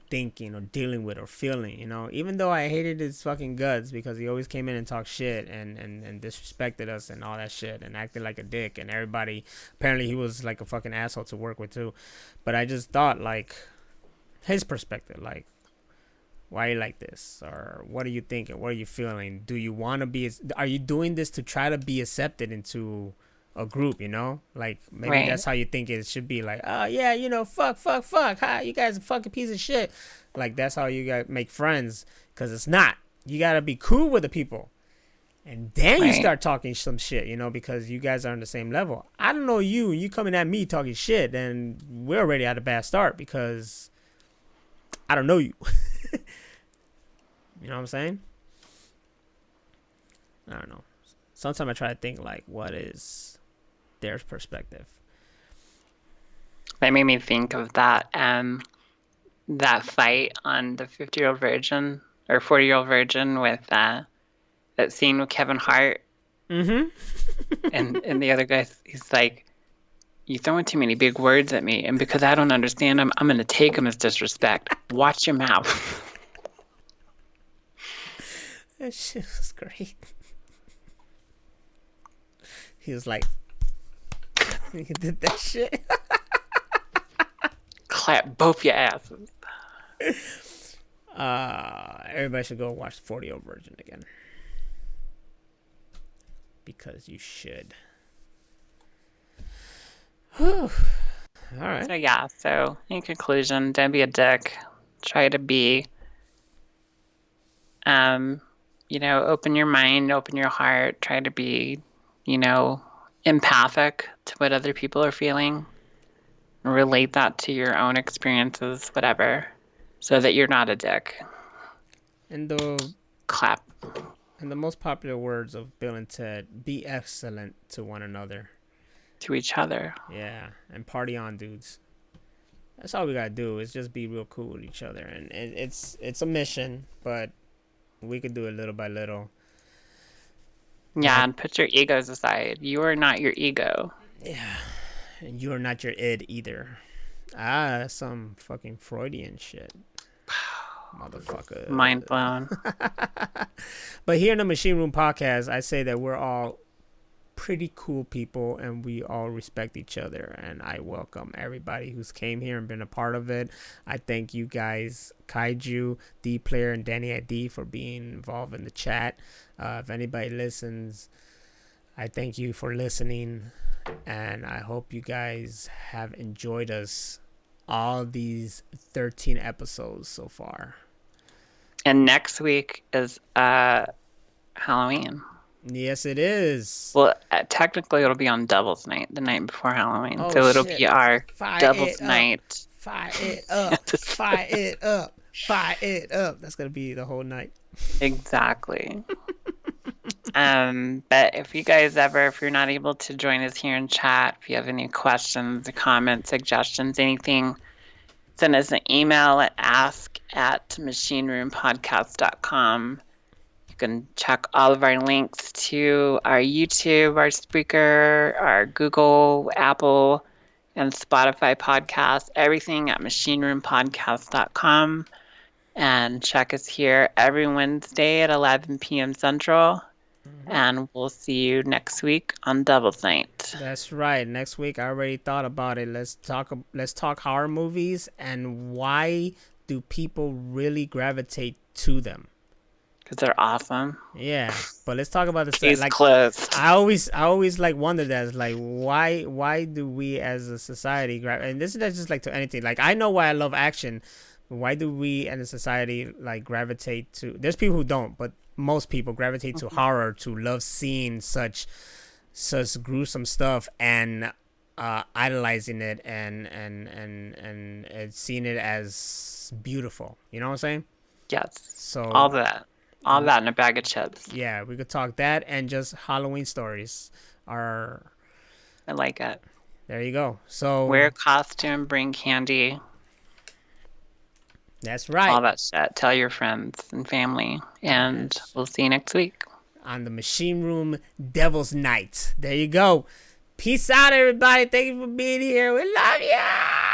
thinking or dealing with or feeling? Even though I hated his fucking guts because he always came in and talked shit and disrespected us and all that shit and acted like a dick, and everybody, apparently he was like a fucking asshole to work with too. But I just thought, like, his perspective, like, why are you like this, or what are you thinking, what are you feeling, do you want to be, are you doing this to try to be accepted into a group, like maybe right, that's how you think it should be, like, oh yeah, fuck, hi, you guys a fucking piece of shit, like that's how you guys make friends, because it's not. You gotta be cool with the people, and then you right, start talking some shit, because you guys are on the same level. I don't know you coming at me talking shit, then we're already at a bad start because I don't know you. You know what I'm saying? I don't know. Sometimes I try to think, like, what is their perspective? that made me think of that fight on the 50-year-old virgin or 40-year-old virgin with that scene with Kevin Hart Mm-hmm. and the other guy. He's like, you throwing too many big words at me, and because I don't understand them, I'm gonna take them as disrespect. Watch your mouth. That shit was great. He was like, he did that shit. Clap both your asses. Everybody should go watch the 40-year-old virgin again. Because you should. Whew. All right. So yeah, so in conclusion, don't be a dick. Try to be open your mind, open your heart, try to be, empathic to what other people are feeling. Relate that to your own experiences, whatever, so that you're not a dick. And the Clap and the most popular words of Bill and Ted: be excellent to one another. to each other. Yeah, and party on, dudes. That's all we gotta do is just be real cool with each other, and it's a mission, but we could do it little by little. Yeah, Like, and put your egos aside. You are not your ego. yeah, and you're not your id either. Ah, that's some fucking Freudian shit, Mind motherfucker. blown. But here in the Machine Room Podcast, I say that we're all pretty cool people and we all respect each other, and I welcome everybody who's came here and been a part of it. I thank you guys, Kaiju, D Player, and Danny ID, for being involved in the chat. If anybody listens, I thank you for listening, and I hope you guys have enjoyed us all these 13 episodes so far. And next week is Halloween. Yes, it is. Well, technically it'll be on Devil's Night, the night before Halloween. Oh So it'll shit. be our Fire Devil's it up. Night. Fire it up. Fire it up. Fire it up. That's going to be the whole night. Exactly. But if you're not able to join us here in chat, if you have any questions, comments, suggestions, anything, send us an email at ask@machineroompodcast.com. You can check all of our links to our YouTube, our Spreaker, our Google, Apple, and Spotify podcasts, everything at machineroompodcast.com. And check us here every Wednesday at 11 p.m. Central. And we'll see you next week on Devil's Night. That's right. Next week, I already thought about it. Let's talk horror movies and why do people really gravitate to them? Because they're awesome. Yeah, but let's talk about this. Case Like, closed. I always like wonder that, like, why do we as a society and this is just like to anything. Like, I know why I love action. Why do we as a society like gravitate to? There's people who don't, but most people gravitate to horror, to love seeing such gruesome stuff and idolizing it and seeing it as beautiful. You know what I'm saying? Yes. So all that in a bag of chips. Yeah, we could talk that and just Halloween stories. I like it. There you go. So wear a costume, bring candy. That's right. All that shit. Tell your friends and family. And we'll see you next week. On the Machine Room Devil's Night. There you go. Peace out, everybody. Thank you for being here. We love you.